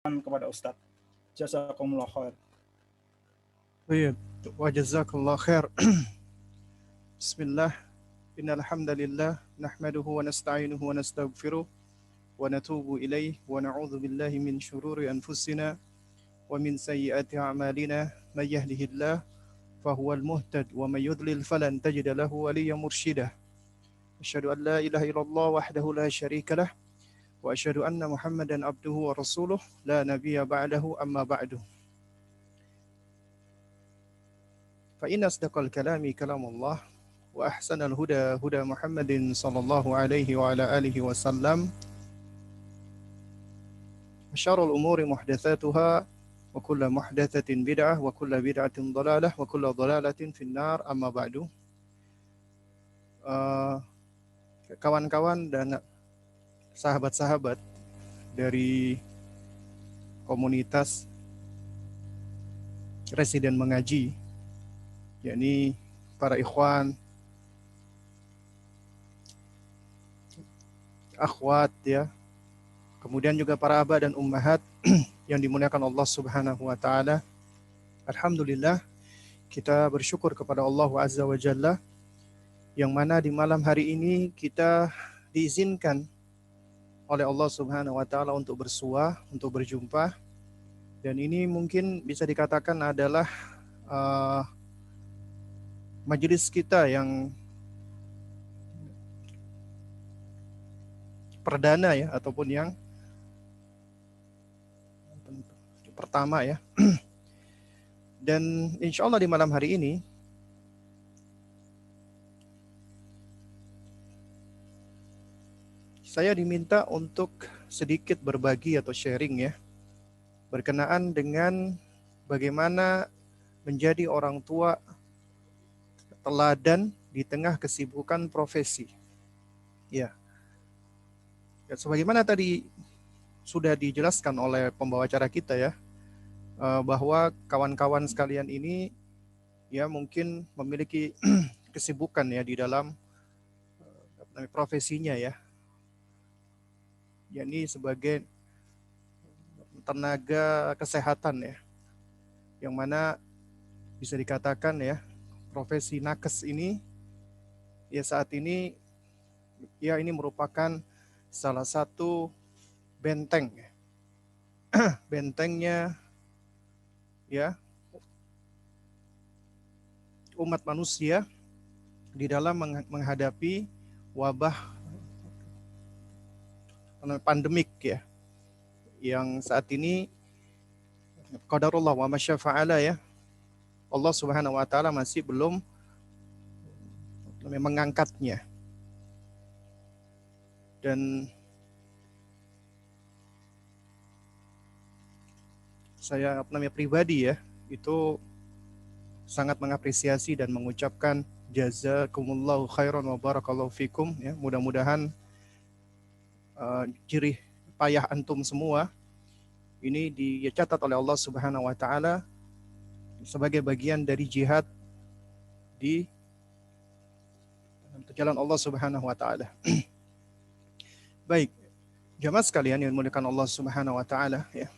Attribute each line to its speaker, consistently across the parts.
Speaker 1: kepada Ustadz. Jazakumullah khair.
Speaker 2: Baik, wa jazakallah khair. Bismillah. Innal hamdalillah nahmaduhu wa nasta'inuhu wa nastaghfiruh wa natubu ilaih wa na'udzu billahi min syururi anfusina wa min sayyiati a'malina may yahdihillah fahuwal muhtad wa may yudlil falan tajida lahu waliyyan mursyida. Asyhadu an la ilaha illallah wahdahu la syarika lah wa asyhadu anna Muhammadan abduhu wa rasuluh la nabiyya ba'dahu amma ba'du. Fa inna asdaqal kalami kalamullah wa ahsanal huda huda Muhammadin sallallahu alaihi wa ala alihi wasallam. Wa syarrul umuri muhdatsatuha wa kullu muhdatsatin bid'ah wa kullu bid'atin dhalalah wa kullu dhalalatin finnar amma ba'du. Kawan-kawan dan sahabat-sahabat dari komunitas residen mengaji, yakni para ikhwan, akhwat ya, kemudian juga para abah dan ummahat yang dimuliakan Allah Subhanahu wa taala. Alhamdulillah, kita bersyukur kepada Allah Azza wa Jalla yang mana di malam hari ini kita diizinkan oleh Allah Subhanahu wa taala untuk bersua, untuk berjumpa. Dan ini mungkin bisa dikatakan adalah majelis kita yang perdana ya, ataupun yang pertama ya. Dan insya Allah di malam hari ini saya diminta untuk sedikit berbagi atau sharing ya, berkenaan dengan bagaimana menjadi orang tua teladan di tengah kesibukan profesi. Ya. Ya, sebagaimana tadi sudah dijelaskan oleh pembawa acara kita ya, bahwa kawan-kawan sekalian ini ya mungkin memiliki kesibukan ya di dalam profesinya ya, yakni sebagai tenaga kesehatan ya, yang mana bisa dikatakan ya profesi nakes ini ya saat ini ya ini merupakan salah satu benteng bentengnya ya umat manusia di dalam menghadapi wabah pandemik ya, yang saat ini qadarullah wa masyafa'ala ya, Allah Subhanahu wa taala masih belum mengangkatnya. Dan saya pribadi ya itu sangat mengapresiasi dan mengucapkan jazakumullahu khairan wa barakallahu fikum ya. Mudah-mudahan jerih payah antum semua ini dicatat oleh Allah Subhanahu wa taala sebagai bagian dari jihad di jalan Allah Subhanahu wa taala. Baik, jamaah sekalian yang dimuliakan Allah Subhanahu wa taala ya.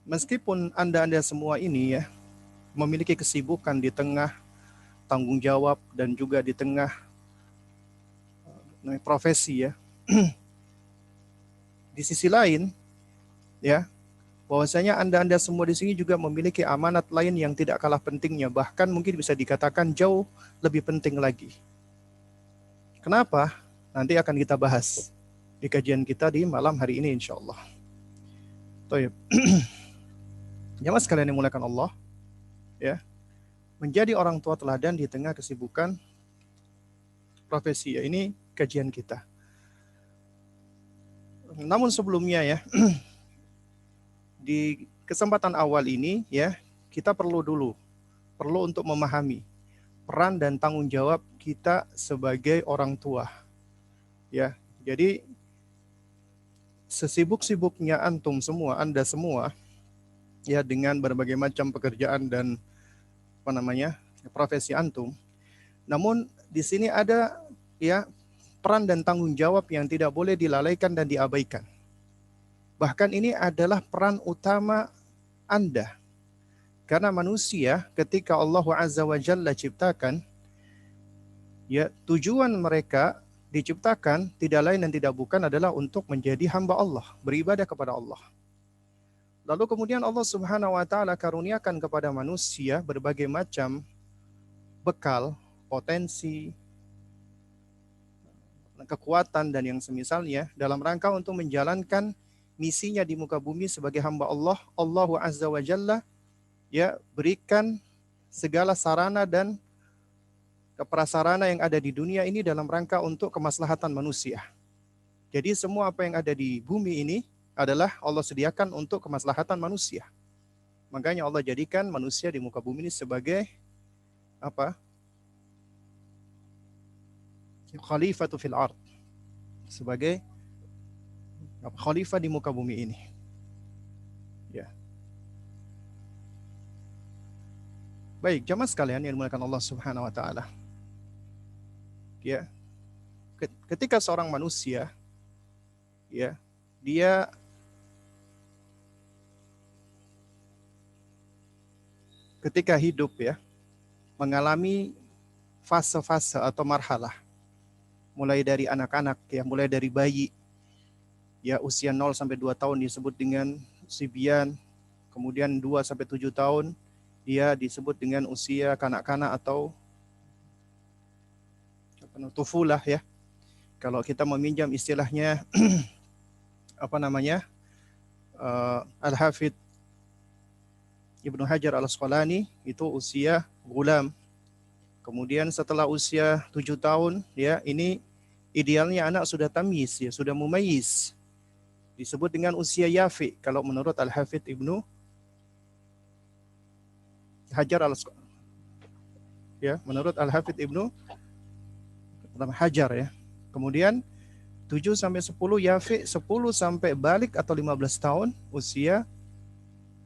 Speaker 2: Meskipun Anda semua ini ya memiliki kesibukan di tengah tanggung jawab dan juga di tengah profesi ya. Di sisi lain ya, bahwasanya Anda semua di sini juga memiliki amanat lain yang tidak kalah pentingnya, bahkan mungkin bisa dikatakan jauh lebih penting lagi. Kenapa? Nanti akan kita bahas di kajian kita di malam hari ini insyaallah. Baik. Jamaah sekalian yang dimuliakan Allah ya, menjadi orang tua teladan di tengah kesibukan profesi ya, ini kajian kita. Namun sebelumnya ya, di kesempatan awal ini ya, kita perlu untuk memahami peran dan tanggung jawab kita sebagai orang tua. Ya, jadi sesibuk-sibuknya antum semua, Anda semua ya dengan berbagai macam pekerjaan dan profesi antum. Namun di sini ada ya peran dan tanggung jawab yang tidak boleh dilalaikan dan diabaikan. Bahkan ini adalah peran utama Anda. Karena manusia ketika Allah Azza wa Jalla ciptakan, ya tujuan mereka diciptakan tidak lain dan tidak bukan adalah untuk menjadi hamba Allah, beribadah kepada Allah. Lalu kemudian Allah Subhanahu wa taala karuniakan kepada manusia berbagai macam bekal, potensi, kekuatan dan yang semisalnya dalam rangka untuk menjalankan misinya di muka bumi sebagai hamba Allah. Allah Azza wa Jalla ya berikan segala sarana dan keprasarana yang ada di dunia ini dalam rangka untuk kemaslahatan manusia. Jadi semua apa yang ada di bumi ini adalah Allah sediakan untuk kemaslahatan manusia. Makanya Allah jadikan manusia di muka bumi ini sebagai apa? Khalifatu fil ard. Sebagai khalifah di muka bumi ini. Ya. Baik, jamaah sekalian yang dimuliakan Allah Subhanahu wa taala. Ya. Ketika seorang manusia ya, dia ketika hidup ya mengalami fase-fase atau marhalah, mulai dari anak-anak ya, mulai dari bayi ya usia 0 sampai 2 tahun disebut dengan sibyan, kemudian 2 sampai 7 tahun dia disebut dengan usia kanak-kanak atau tufulah ya. Kalau kita meminjam istilahnya apa namanya? Al-Hafidh Ibnu Hajar Al-Asqalani itu usia gulam. Kemudian setelah usia 7 tahun ya, ini idealnya anak sudah tamyiz ya, sudah mumayyiz. Disebut dengan usia yafi kalau menurut Al-Hafidh Ibnu Hajar Al-Asqalani. Ya, menurut Al-Hafidh Ibnu Hajar ya. Kemudian 7 sampai 10 yafi, 10 sampai balik atau 15 tahun usia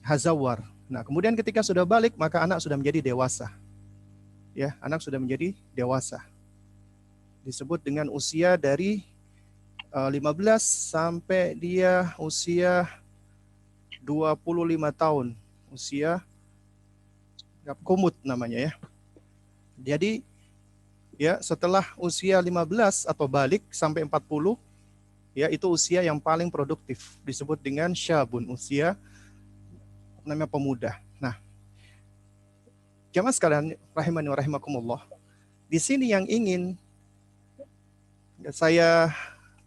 Speaker 2: hazawar. Nah, kemudian ketika sudah balik maka anak sudah menjadi dewasa. Ya, anak sudah menjadi dewasa. Disebut dengan usia dari 15 sampai dia usia 25 tahun. Usia kumut namanya ya. Jadi ya setelah usia 15 atau balik sampai 40 ya itu usia yang paling produktif. Disebut dengan syabun, usia namanya pemuda. Nah, jamaah sekalian rahimani wa rahimakumullah. Di sini yang ingin saya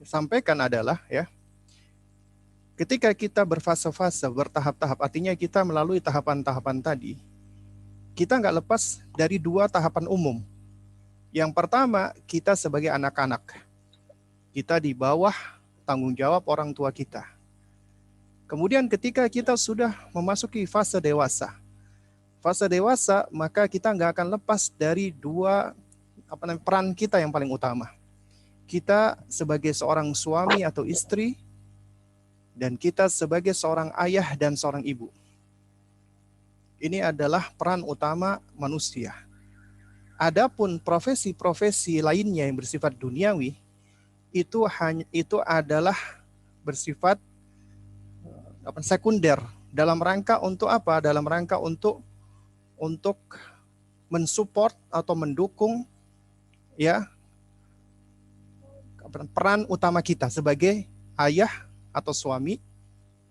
Speaker 2: sampaikan adalah ya, ketika kita berfase-fase, bertahap-tahap, artinya kita melalui tahapan-tahapan tadi, kita nggak lepas dari 2 tahapan umum. Yang pertama, kita sebagai anak-anak, kita di bawah tanggung jawab orang tua kita. Kemudian ketika kita sudah memasuki fase dewasa, maka kita nggak akan lepas dari 2 peran kita yang paling utama. Kita sebagai seorang suami atau istri, dan kita sebagai seorang ayah dan seorang ibu. Ini adalah peran utama manusia. Adapun profesi-profesi lainnya yang bersifat duniawi, itu adalah bersifat sekunder dalam rangka untuk apa? Dalam rangka untuk mensupport atau mendukung ya peran utama kita sebagai ayah atau suami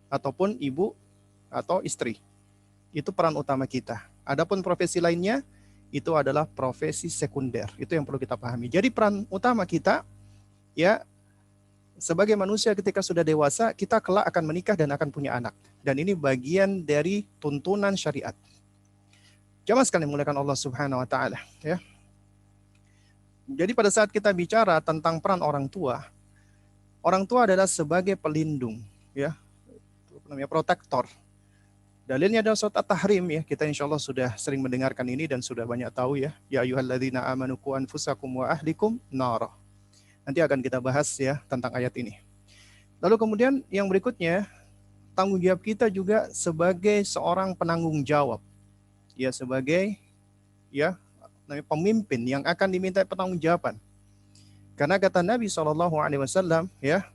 Speaker 2: ataupun ibu atau istri. Itu peran utama kita. Adapun profesi lainnya itu adalah profesi sekunder. Itu yang perlu kita pahami. Jadi peran utama kita ya sebagai manusia ketika sudah dewasa, kita kelak akan menikah dan akan punya anak. Dan ini bagian dari tuntunan syariat. Jamaah sekalian dimuliakan Allah Subhanahu wa taala, ya. Jadi pada saat kita bicara tentang peran orang tua adalah sebagai pelindung, ya. Namanya protektor. Dalilnya adalah surat At-Tahrim ya. Kita insyaallah sudah sering mendengarkan ini dan sudah banyak tahu ya. Ya ayyuhalladzina amanu qu anfusakum wa ahlikum nara. Nanti akan kita bahas ya tentang ayat ini. Lalu kemudian yang berikutnya, tanggung jawab kita juga sebagai seorang penanggung jawab. Ya sebagai ya pemimpin yang akan diminta pertanggungjawaban. Karena kata Nabi SAW ya,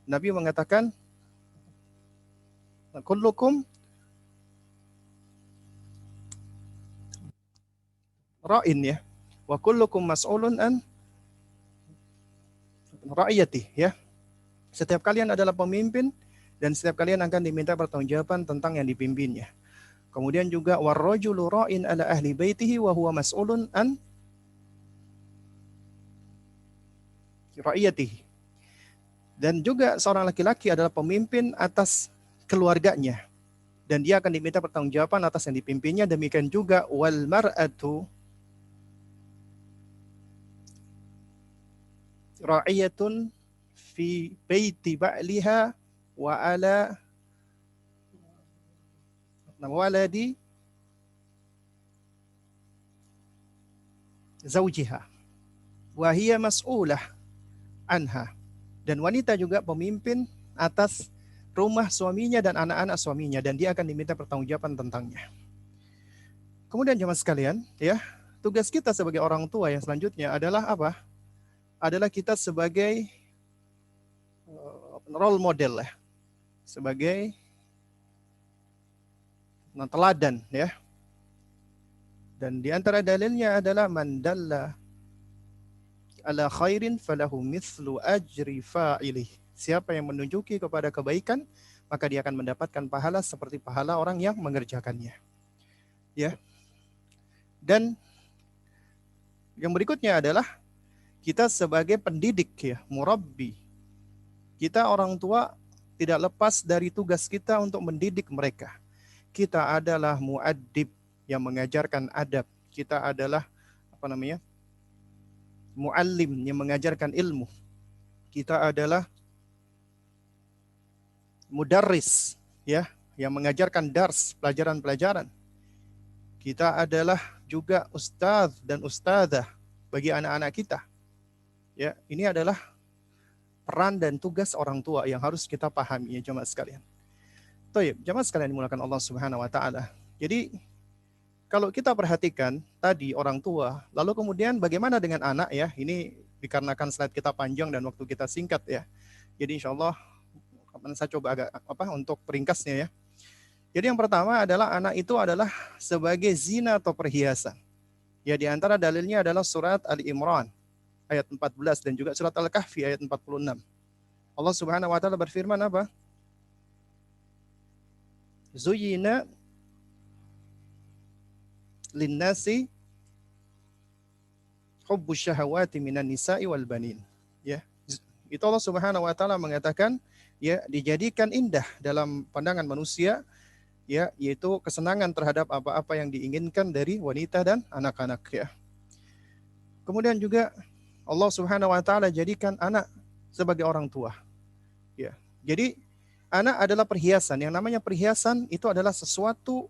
Speaker 2: Nabi mengatakan kullukum ra'in ya, wa kullukum mas'ulun an ra'iyati ya. Setiap kalian adalah pemimpin dan setiap kalian akan diminta pertanggungjawaban tentang yang dipimpinnya. Kemudian juga warrajulu ra'in ala ahli baitihi wa huwa mas'ulun an ra'iyatihi. Dan juga seorang laki-laki adalah pemimpin atas keluarganya dan dia akan diminta pertanggungjawaban atas yang dipimpinnya. Demikian juga wal mar'atu ra'iyatun fi baiti ba'liha wa ala waladi zawjiha wa hiya mas'ulah anha. Dan wanita juga pemimpin atas rumah suaminya dan anak-anak suaminya dan dia akan diminta pertanggungjawaban tentangnya. Kemudian jemaah sekalian, ya, tugas kita sebagai orang tua yang selanjutnya adalah apa? Adalah kita sebagai role model ya. Sebagai teladan ya. Dan di antara dalilnya adalah man dalla ala khairin falahu mithlu ajri fa'ilih. Siapa yang menunjuki kepada kebaikan, maka dia akan mendapatkan pahala seperti pahala orang yang mengerjakannya. Ya. Dan yang berikutnya adalah kita sebagai pendidik ya, murabbi. Kita orang tua tidak lepas dari tugas kita untuk mendidik mereka. Kita adalah muaddib yang mengajarkan adab. Kita adalah muallim yang mengajarkan ilmu. Kita adalah mudarris ya, yang mengajarkan dars, pelajaran-pelajaran. Kita adalah juga ustadz dan ustadzah bagi anak-anak kita. Ya, ini adalah peran dan tugas orang tua yang harus kita pahami ya jemaah sekalian. Baik, jemaah sekalian dimulakan Allah Subhanahu wa taala. Jadi kalau kita perhatikan tadi orang tua, lalu kemudian bagaimana dengan anak ya? Ini dikarenakan slide kita panjang dan waktu kita singkat ya. Jadi insya Allah saya coba agak untuk peringkasnya ya. Jadi yang pertama adalah anak itu adalah sebagai zina atau perhiasan. Ya, di antara dalilnya adalah surat Ali Imran ayat 14 dan juga surat Al-Kahfi ayat 46. Allah Subhanahu wa taala berfirman apa? Zuyyina linnasi hubbus syahawati minan nisa'i wal banin. Ya. Itu Allah Subhanahu wa taala mengatakan ya dijadikan indah dalam pandangan manusia ya, yaitu kesenangan terhadap apa-apa yang diinginkan dari wanita dan anak-anak ya. Kemudian juga Allah Subhanahu wa taala jadikan anak sebagai orang tua. Ya. Jadi anak adalah perhiasan. Yang namanya perhiasan itu adalah sesuatu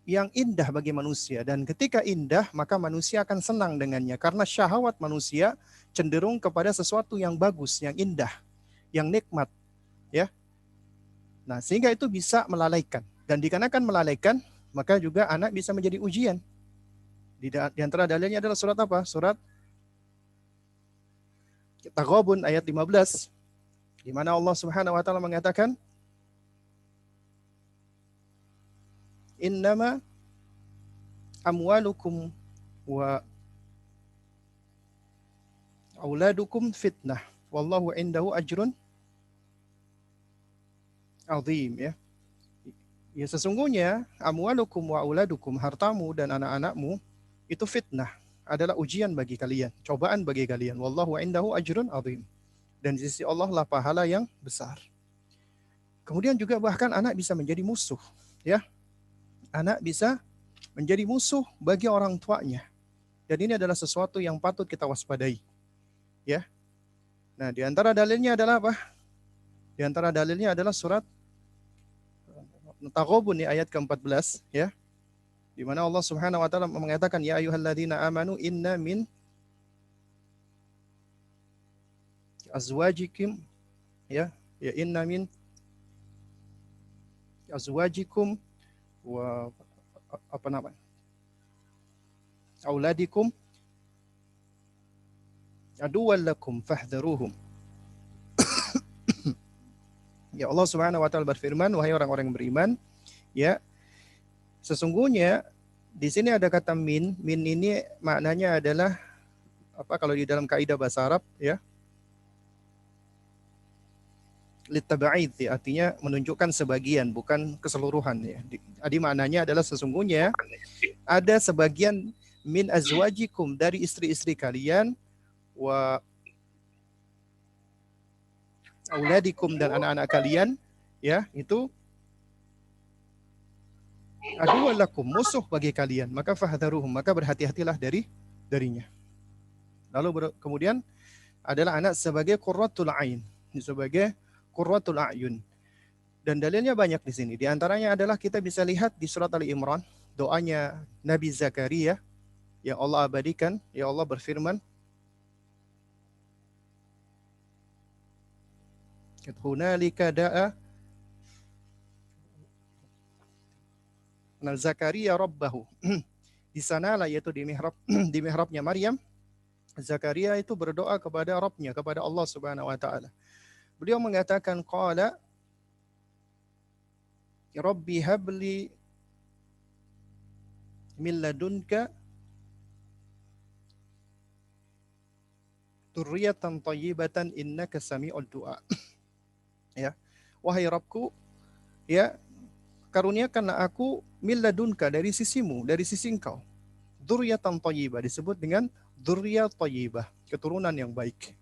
Speaker 2: yang indah bagi manusia, dan ketika indah maka manusia akan senang dengannya karena syahwat manusia cenderung kepada sesuatu yang bagus, yang indah, yang nikmat ya. Nah, sehingga itu bisa melalaikan, dan dikarenakan melalaikan maka juga anak bisa menjadi ujian. Di antara dalilnya adalah surat apa? Surat Taghabun ayat 15 di mana Allah Subhanahu wa taala mengatakan innama amwalukum wa auladukum fitnah wallahu indahu ajrun azim ya. Ya, sesungguhnya amwalukum wa auladukum, hartamu dan anak-anakmu itu fitnah, adalah ujian bagi kalian, cobaan bagi kalian. Wallahu indahu ajrun azim. Dan di sisi Allah lah pahala yang besar. Kemudian juga bahkan anak bisa menjadi musuh ya. Anak bisa menjadi musuh bagi orang tuanya. Dan ini adalah sesuatu yang patut kita waspadai. Ya. Nah, di antara dalilnya adalah apa? Di antara dalilnya adalah surat Taghabun ayat ke-14 ya. Di mana Allah Subhanahu wa taala mengatakan ya ayyuhalladzina amanu inna min azwajikum ya, inna min azwajikum wa auladikum aduwwan lakum fahdharuhum. Ya Allah Subhanahu wa taala berfirman, wahai orang-orang yang beriman, ya, sesungguhnya di sini ada kata min. Min ini maknanya adalah apa kalau di dalam kaidah bahasa Arab, ya? Litaba'id, ya, artinya menunjukkan sebagian, bukan keseluruhan, ya. Jadi maknanya adalah sesungguhnya ada sebagian min azwajikum dari istri-istri kalian, wa auladikum dan anak-anak kalian, ya, itu aduwalakum, musuh bagi kalian, maka fahdharuhum, maka berhati-hatilah darinya. Lalu kemudian adalah anak sebagai qurratul ain, sebagai qurratul a'yun. Dan dalilnya banyak di sini. Di antaranya adalah kita bisa lihat di surat Ali Imran, doanya Nabi Zakaria yang Allah abadikan. Ya Allah berfirman, hunalika da'a Zakaria rabbahu. Di sanalah, yaitu di mihrab di mihrabnya Maryam, Zakaria itu berdoa kepada Rabbnya, kepada Allah Subhanahu wa taala. Beliau mengatakan qala Rabbi habli min ladunka dzurriyyatan thayyibatan innaka sami'ud du'a. Ya, wahai Rabbku, ya, karuniakanlah aku min ladunka, dari sisimu, dari sisi engkau. Dzurriyyatan thayyibah disebut dengan dzurriyyah thayyibah, keturunan yang baik.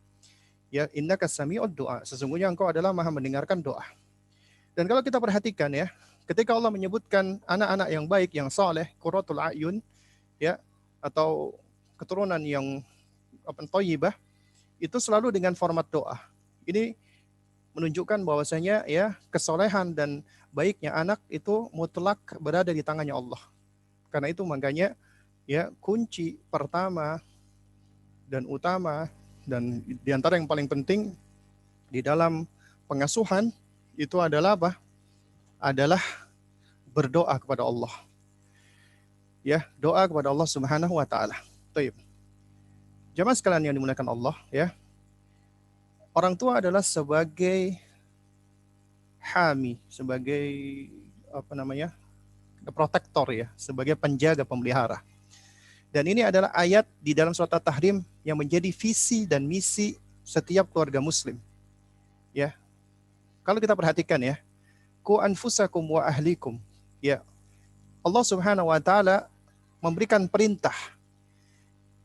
Speaker 2: Ya, innaka sami'ud du'a, sesungguhnya engkau adalah maha mendengarkan doa. Dan kalau kita perhatikan, ya, ketika Allah menyebutkan anak-anak yang baik, yang saleh, qurratul a'yun, ya, atau keturunan yang thayyibah, itu selalu dengan format doa. Ini menunjukkan bahwasanya, ya, kesolehan dan baiknya anak itu mutlak berada di tangannya Allah. Karena itu makanya, ya, kunci pertama dan utama dan di antara yang paling penting di dalam pengasuhan itu adalah apa? Adalah berdoa kepada Allah. Ya, doa kepada Allah Subhanahu wa taala. Baik. Jamaah sekalian yang dimuliakan Allah, ya. Orang tua adalah sebagai hami, sebagai protektor, ya, sebagai penjaga, pemelihara. Dan ini adalah ayat di dalam surat At-Tahrim yang menjadi visi dan misi setiap keluarga muslim. Ya. Kalau kita perhatikan, ya, ku anfusakum wa ahlikum. Ya. Allah Subhanahu wa taala memberikan perintah.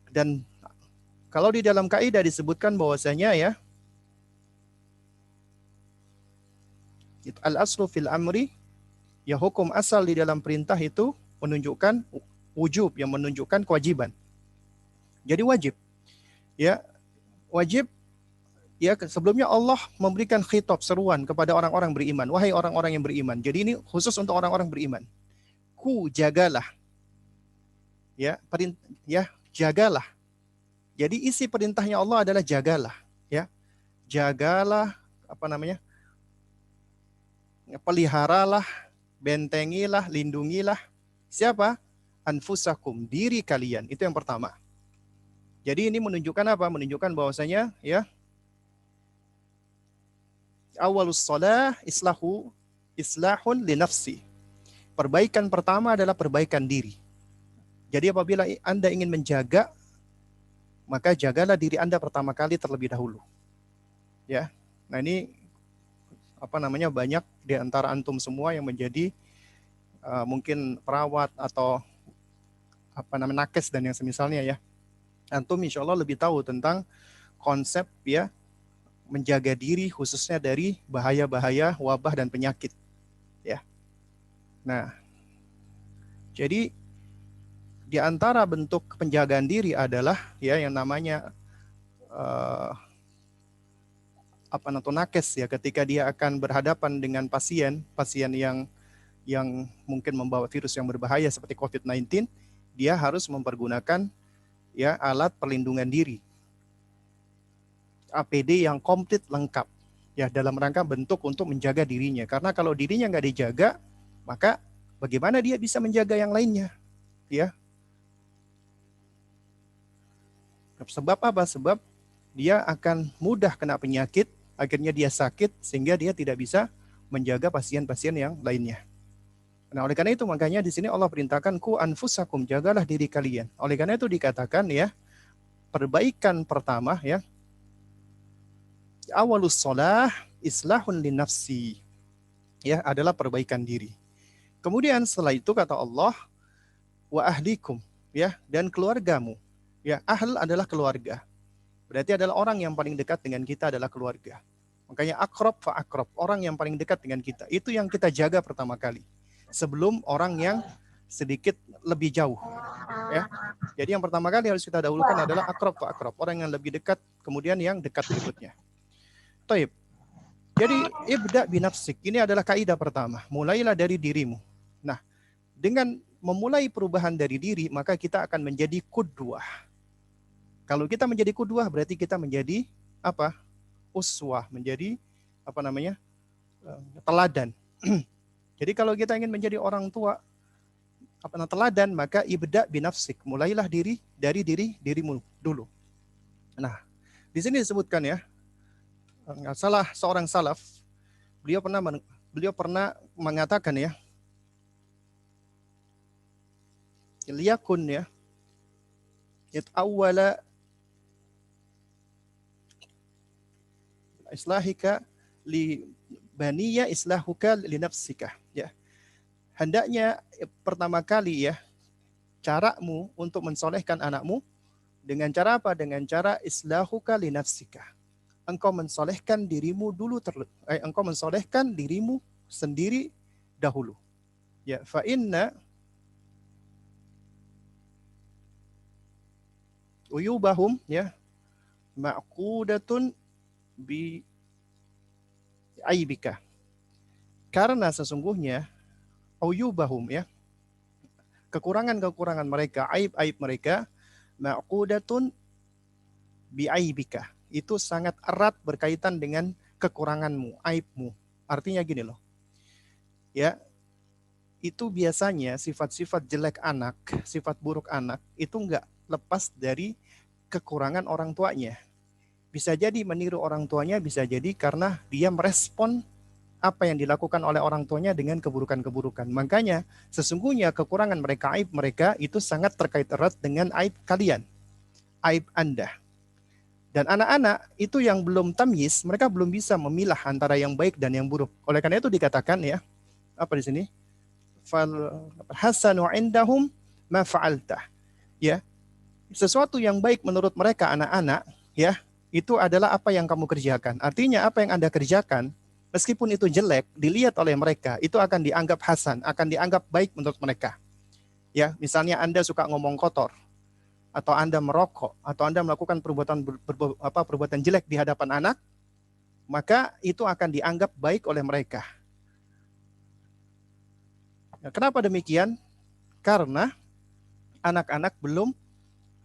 Speaker 2: Dan kalau di dalam kaidah disebutkan bahwasanya, ya, al-aslu fil amri, ya, hukum asal di dalam perintah itu menunjukkan wujub, yang menunjukkan kewajiban. Jadi wajib. Ya, wajib, ya, sebelumnya Allah memberikan khitab, seruan kepada orang-orang beriman. Wahai orang-orang yang beriman. Jadi ini khusus untuk orang-orang beriman. Ku jagalah. Ya, jagalah. Jadi isi perintahnya Allah adalah jagalah, ya. Jagalah, peliharalah, bentengilah, lindungilah. Siapa? Anfusakum, diri kalian. Itu yang pertama. Jadi ini menunjukkan apa? Menunjukkan bahwasanya, ya, awalus shalah islahun li nafsi. Perbaikan pertama adalah perbaikan diri. Jadi apabila Anda ingin menjaga, maka jagalah diri Anda pertama kali terlebih dahulu. Ya. Nah, ini banyak di antara antum semua yang menjadi mungkin perawat atau nakes dan yang semisalnya, ya. Antum insya Allah lebih tahu tentang konsep, ya, menjaga diri khususnya dari bahaya-bahaya wabah dan penyakit, ya. Nah, jadi di antara bentuk penjagaan diri adalah, ya, yang namanya nakes, ya, ketika dia akan berhadapan dengan pasien yang mungkin membawa virus yang berbahaya seperti COVID-19, dia harus mempergunakan, ya, alat perlindungan diri, APD yang komplit lengkap, ya, dalam rangka bentuk untuk menjaga dirinya. Karena kalau dirinya nggak dijaga, maka bagaimana dia bisa menjaga yang lainnya, ya? Sebab apa? Sebab dia akan mudah kena penyakit, Akhirnya dia sakit sehingga dia tidak bisa menjaga pasien-pasien yang lainnya. Nah, oleh karena itu makanya di sini Allah perintahkan ku anfusakum, jagalah diri kalian. Oleh karena itu dikatakan ya, perbaikan pertama ya, awalus shalah islahun linafsi, ya, adalah perbaikan diri. Kemudian setelah itu kata Allah, wa ahlikum, ya, dan keluargamu. Ya, ahl adalah keluarga. Berarti adalah orang yang paling dekat dengan kita adalah keluarga. Makanya akrab fa akrab, orang yang paling dekat dengan kita. Itu yang kita jaga pertama kali. Sebelum orang yang sedikit lebih jauh. Ya. Jadi yang pertama kali harus kita dahulukan adalah akrab fa akrab, orang yang lebih dekat, kemudian yang dekat berikutnya. Taib. Jadi ibda binafsik, ini adalah kaidah pertama. Mulailah dari dirimu. Nah, dengan memulai perubahan dari diri, maka kita akan menjadi qudwah. Kalau kita menjadi qudwah berarti kita menjadi apa? Uswah, menjadi apa namanya? Teladan. Jadi kalau kita ingin menjadi orang tua teladan, maka ibda binafsik, mulailah dari dirimu dulu. Nah, di sini disebutkan ya, salah seorang salaf, beliau pernah mengatakan ya, liyakun ya, awwala islahika li baniya islahuka li nafsika, ya. Hendaknya pertama kali ya, caramu untuk mensolehkan anakmu dengan cara apa? Dengan cara islahuka li nafsika. Engkau mensolehkan dirimu dulu engkau mensolehkan dirimu sendiri dahulu. Ya, fa inna uyubahum ya ma'qudatun bi aibika. Karena sesungguhnya uyubahum ya, kekurangan-kekurangan mereka, aib-aib mereka, ma'qudatun bi aibika. Itu sangat erat berkaitan dengan kekuranganmu, aibmu. Artinya gini loh. Ya, itu biasanya sifat-sifat jelek anak, sifat buruk anak itu enggak lepas dari kekurangan orang tuanya. Bisa jadi meniru orang tuanya, bisa jadi karena dia merespon apa yang dilakukan oleh orang tuanya dengan keburukan-keburukan. Makanya sesungguhnya kekurangan mereka, aib mereka itu sangat terkait erat dengan aib kalian, aib Anda. Dan anak-anak itu yang belum tamyiz, mereka belum bisa memilah antara yang baik dan yang buruk. Oleh karena itu dikatakan ya, apa di sini? Fal hasanu indahum ma fa'alta. Ya. Sesuatu yang baik menurut mereka anak-anak, ya, itu adalah apa yang kamu kerjakan. Artinya apa yang Anda kerjakan, meskipun itu jelek, dilihat oleh mereka, itu akan dianggap hasan, akan dianggap baik menurut mereka. Ya, misalnya Anda suka ngomong kotor, atau Anda merokok, atau Anda melakukan perbuatan jelek di hadapan anak, maka itu akan dianggap baik oleh mereka. Nah, kenapa demikian? Karena anak-anak belum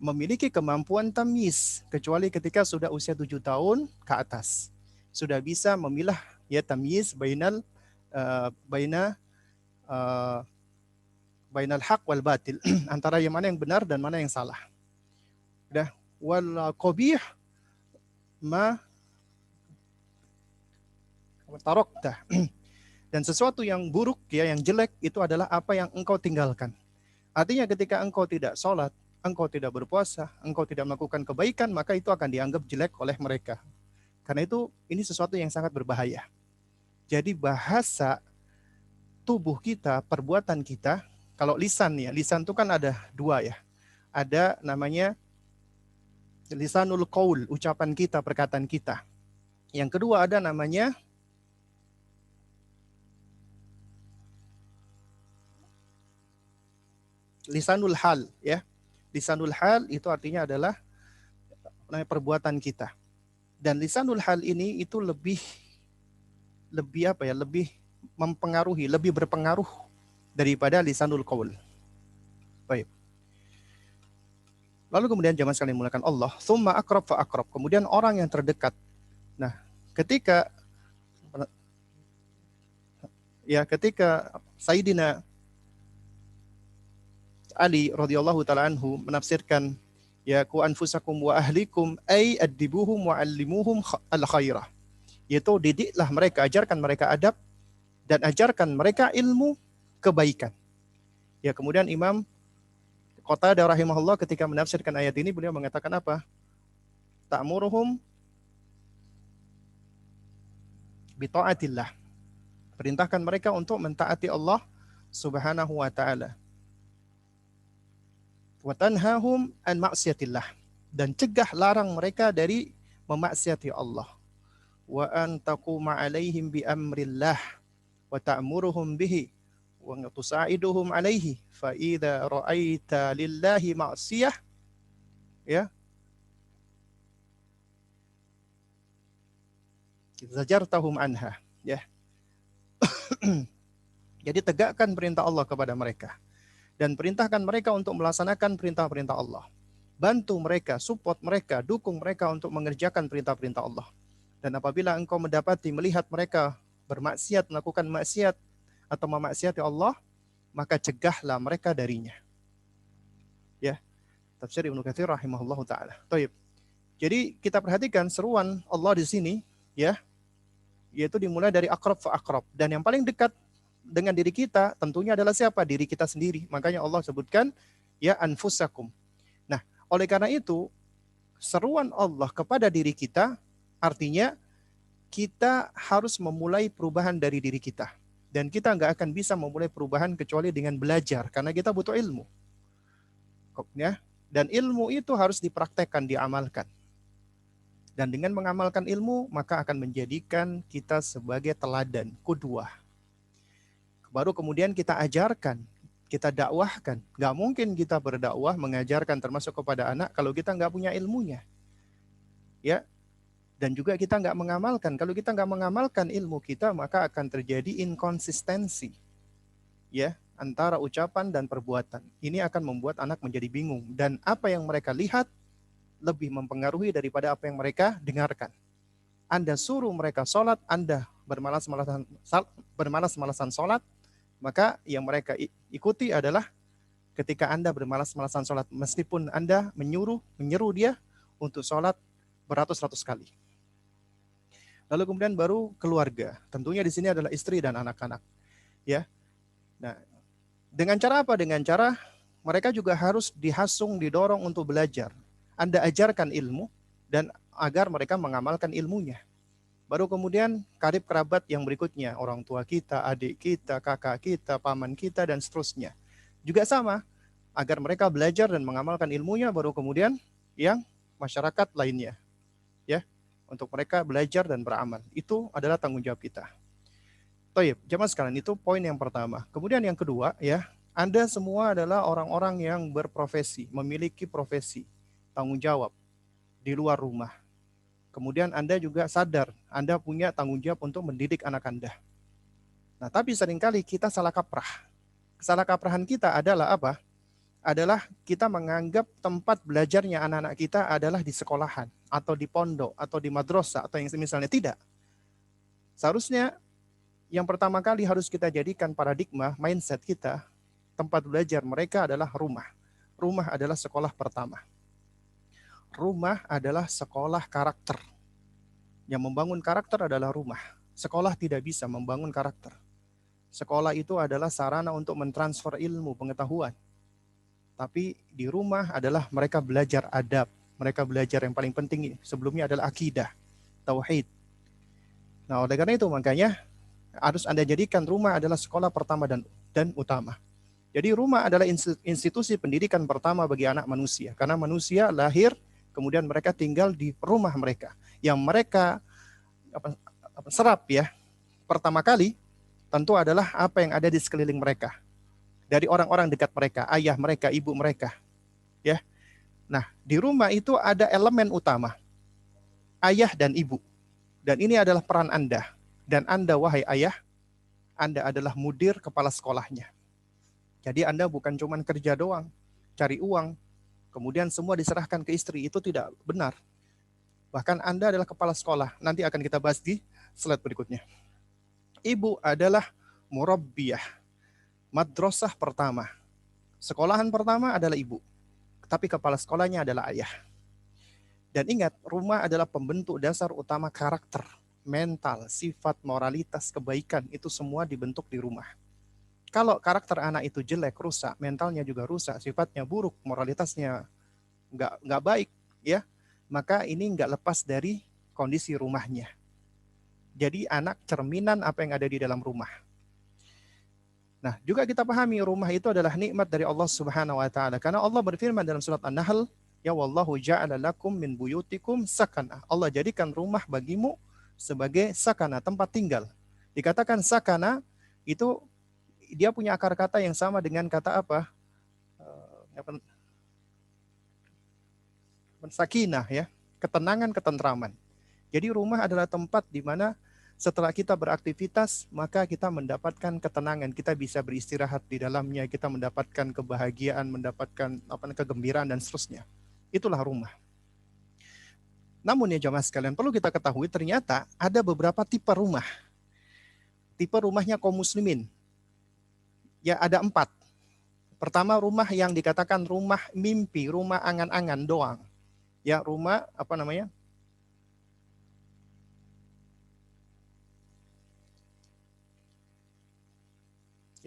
Speaker 2: memiliki kemampuan tamyiz, kecuali ketika sudah usia 7 tahun ke atas. Sudah bisa memilah ya tamyiz bainal haq wal batil, antara yang mana yang benar dan mana yang salah. Dah wal qabih ma tarakta. Dan sesuatu yang buruk ya, yang jelek itu adalah apa yang engkau tinggalkan. Artinya ketika engkau tidak sholat, engkau tidak berpuasa, engkau tidak melakukan kebaikan, maka itu akan dianggap jelek oleh mereka. Karena itu ini sesuatu yang sangat berbahaya. Jadi bahasa tubuh kita, perbuatan kita, kalau lisan ya, lisan itu kan ada dua ya. Ada namanya lisanul qaul, ucapan kita, perkataan kita. Yang kedua ada namanya lisanul hal ya. Lisanul hal itu artinya adalah perbuatan kita. Dan lisanul hal ini itu lebih apa ya? Lebih mempengaruhi, lebih berpengaruh daripada lisanul qaul. Baik. Lalu kemudian jamaah sekalian mulakan Allah, tsumma aqrab fa aqrab. Kemudian orang yang terdekat. Nah, ketika Sayyidina Ali radhiyallahu taala anhu menafsirkan ya ku anfusakum wa ahlikum ay adibuhum wa allimuhum al khairah. yaitu didiklah mereka, ajarkan mereka adab, dan ajarkan mereka ilmu kebaikan. Ya, kemudian Imam Qatadah rahimahullah ketika menafsirkan ayat ini, beliau mengatakan apa? Ta'muruhum bita'atillah. Perintahkan mereka untuk mentaati Allah Subhanahu wa taala. Wa tanhahum an maksiatillah, dan cegah larang mereka dari memaksiati Allah. Wa an taquma alaihim bi amrillah wa ta'muruhum bihi wa tusaiduhum alaihi fa idza ra'aita lillahi ma'siyah, ya, zajartahum anha, ya. Jadi tegakkan perintah Allah kepada mereka dan perintahkan mereka untuk melaksanakan perintah-perintah Allah. Bantu mereka, support mereka, dukung mereka untuk mengerjakan perintah-perintah Allah. Dan apabila engkau mendapati, melihat mereka bermaksiat, melakukan maksiat atau memaksiati Allah, maka cegahlah mereka darinya. Ya, tafsir Ibnu Katsir rahimahullahu taala. Baik. Jadi kita perhatikan seruan Allah di sini, ya, yaitu dimulai dari akrab fa akrab, dan yang paling dekat dengan diri kita tentunya adalah siapa? Diri kita sendiri. Makanya Allah sebutkan ya anfusakum. Nah, oleh karena itu seruan Allah kepada diri kita artinya kita harus memulai perubahan dari diri kita. Dan kita nggak akan bisa memulai perubahan kecuali dengan belajar, karena kita butuh ilmu. Ya? Dan ilmu itu harus dipraktekkan, diamalkan. Dan dengan mengamalkan ilmu, maka akan menjadikan kita sebagai teladan, qudwah. Baru kemudian kita ajarkan, kita dakwahkan. Nggak mungkin kita berdakwah, mengajarkan termasuk kepada anak kalau kita nggak punya ilmunya. Ya. Dan juga kita nggak mengamalkan. Kalau kita nggak mengamalkan ilmu kita, maka akan terjadi inkonsistensi, ya, antara ucapan dan perbuatan. Ini akan membuat anak menjadi bingung. Dan apa yang mereka lihat lebih mempengaruhi daripada apa yang mereka dengarkan. Anda suruh mereka sholat, Anda bermalas-malasan sholat, maka yang mereka ikuti adalah ketika Anda bermalas-malasan sholat, meskipun Anda menyeru dia untuk sholat beratus-ratus kali. Lalu kemudian baru keluarga. Tentunya di sini adalah istri dan anak-anak. Ya. Nah, dengan cara apa? Dengan cara mereka juga harus dihasung, didorong untuk belajar. Anda ajarkan ilmu dan agar mereka mengamalkan ilmunya. Baru kemudian karib kerabat yang berikutnya, orang tua kita, adik kita, kakak kita, paman kita, dan seterusnya. Juga sama, agar mereka belajar dan mengamalkan ilmunya, baru kemudian yang masyarakat lainnya. Ya. Untuk mereka belajar dan beramal. Itu adalah tanggung jawab kita. Baik, jamaah sekalian, itu poin yang pertama. Kemudian yang kedua, ya, Anda semua adalah orang-orang yang berprofesi, memiliki profesi, tanggung jawab di luar rumah. Kemudian Anda juga sadar, Anda punya tanggung jawab untuk mendidik anak Anda. Nah, tapi seringkali kita salah kaprah. Salah kaprahan kita adalah apa? Adalah kita menganggap tempat belajarnya anak-anak kita adalah di sekolahan, atau di pondok, atau di madrasah, atau yang semisalnya. Tidak. Seharusnya yang pertama kali harus kita jadikan paradigma, mindset kita, tempat belajar mereka adalah rumah. Rumah adalah sekolah pertama. Rumah adalah sekolah karakter. Yang membangun karakter adalah rumah. Sekolah tidak bisa membangun karakter. Sekolah itu adalah sarana untuk mentransfer ilmu, pengetahuan. Tapi di rumah adalah mereka belajar adab. Mereka belajar yang paling penting sebelumnya adalah akidah, tauhid. Nah, oleh karena itu makanya harus Anda jadikan rumah adalah sekolah pertama dan utama. Jadi rumah adalah institusi pendidikan pertama bagi anak manusia. Karena manusia lahir, kemudian mereka tinggal di rumah mereka. Yang mereka serap ya, pertama kali tentu adalah apa yang ada di sekeliling mereka. Dari orang-orang dekat mereka, ayah mereka, ibu mereka. Ya. Nah, di rumah itu ada elemen utama. Ayah dan ibu. Dan ini adalah peran Anda. Dan Anda, wahai ayah, Anda adalah mudir kepala sekolahnya. Jadi Anda bukan cuma kerja doang, cari uang, kemudian semua diserahkan ke istri. Itu tidak benar. Bahkan Anda adalah kepala sekolah. Nanti akan kita bahas di slide berikutnya. Ibu adalah murabbiyah. Madrasah pertama. Sekolahan pertama adalah ibu. Tapi kepala sekolahnya adalah ayah. Dan ingat, rumah adalah pembentuk dasar utama karakter. mental, sifat, moralitas, kebaikan, itu semua dibentuk di rumah. Kalau karakter anak itu jelek, rusak, mentalnya juga rusak, sifatnya buruk, moralitasnya nggak baik, ya, maka ini nggak lepas dari kondisi rumahnya. Jadi anak cerminan apa yang ada di dalam rumah. Nah, juga kita pahami rumah itu adalah nikmat dari Allah Subhanahu wa taala. Karena Allah berfirman dalam surat An-Nahl, "Ya wallahu ja'ala lakum min buyutikum sakana." Allah jadikan rumah bagimu sebagai sakana, tempat tinggal. Dikatakan sakana itu dia punya akar kata yang sama dengan kata apa? Sakinah, ya, ketenangan, ketentraman. Jadi rumah adalah tempat di mana setelah kita beraktivitas, maka kita mendapatkan ketenangan, kita bisa beristirahat di dalamnya, kita mendapatkan kebahagiaan, mendapatkan kegembiraan dan seterusnya. Itulah rumah. Namun ya jamaah sekalian, perlu kita ketahui ternyata ada beberapa tipe rumah. Tipe rumahnya kaum muslimin. Ya, ada 4. Pertama, rumah yang dikatakan rumah mimpi, rumah angan-angan doang. Ya, rumah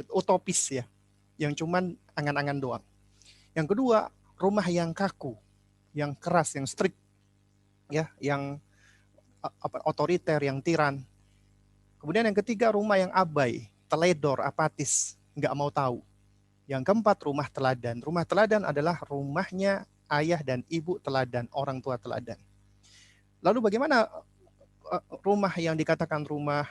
Speaker 2: utopis, ya, yang cuman angan-angan doang. Yang kedua, rumah yang kaku, yang keras, yang strict, ya, yang otoriter, yang tiran. Kemudian yang ketiga, rumah yang abai, teledor, apatis, nggak mau tahu. Yang keempat, rumah teladan. Rumah teladan adalah rumahnya ayah dan ibu teladan, orang tua teladan. Lalu bagaimana rumah yang dikatakan rumah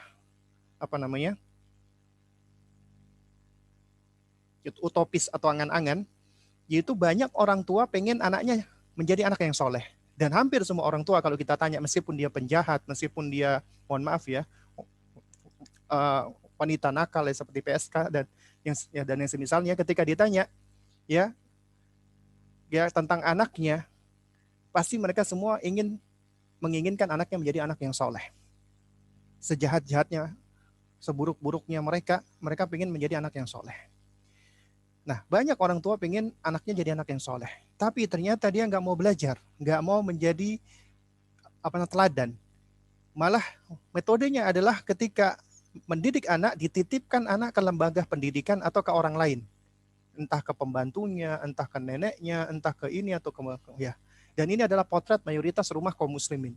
Speaker 2: utopis atau angan-angan, yaitu banyak orang tua pengen anaknya menjadi anak yang soleh. Dan hampir semua orang tua kalau kita tanya, meskipun dia penjahat, meskipun dia, mohon maaf ya, wanita nakal ya, seperti PSK dan yang semisalnya, ketika ditanya ya tentang anaknya, pasti mereka semua menginginkan anaknya menjadi anak yang soleh. Sejahat-jahatnya, seburuk-buruknya mereka ingin menjadi anak yang soleh. Nah, banyak orang tua pengen anaknya jadi anak yang soleh, tapi ternyata dia nggak mau belajar, nggak mau menjadi teladan. Malah metodenya adalah ketika mendidik anak, dititipkan anak ke lembaga pendidikan atau ke orang lain, entah ke pembantunya, entah ke neneknya, entah ke ini atau ke ya. Dan ini adalah potret mayoritas rumah kaum muslimin.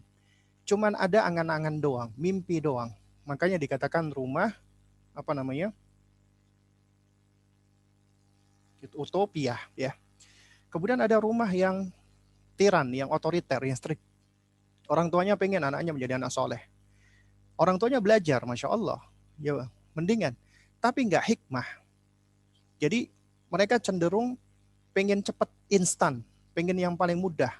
Speaker 2: Cuman ada angan-angan doang, mimpi doang. Makanya dikatakan rumah utopia, ya. Kemudian ada rumah yang tiran, yang otoriter, yang strict. Orang tuanya pengen anaknya menjadi anak soleh. Orang tuanya belajar, Masya Allah, ya mendingan. Tapi nggak hikmah. Jadi mereka cenderung pengen cepat, instan, pengen yang paling mudah,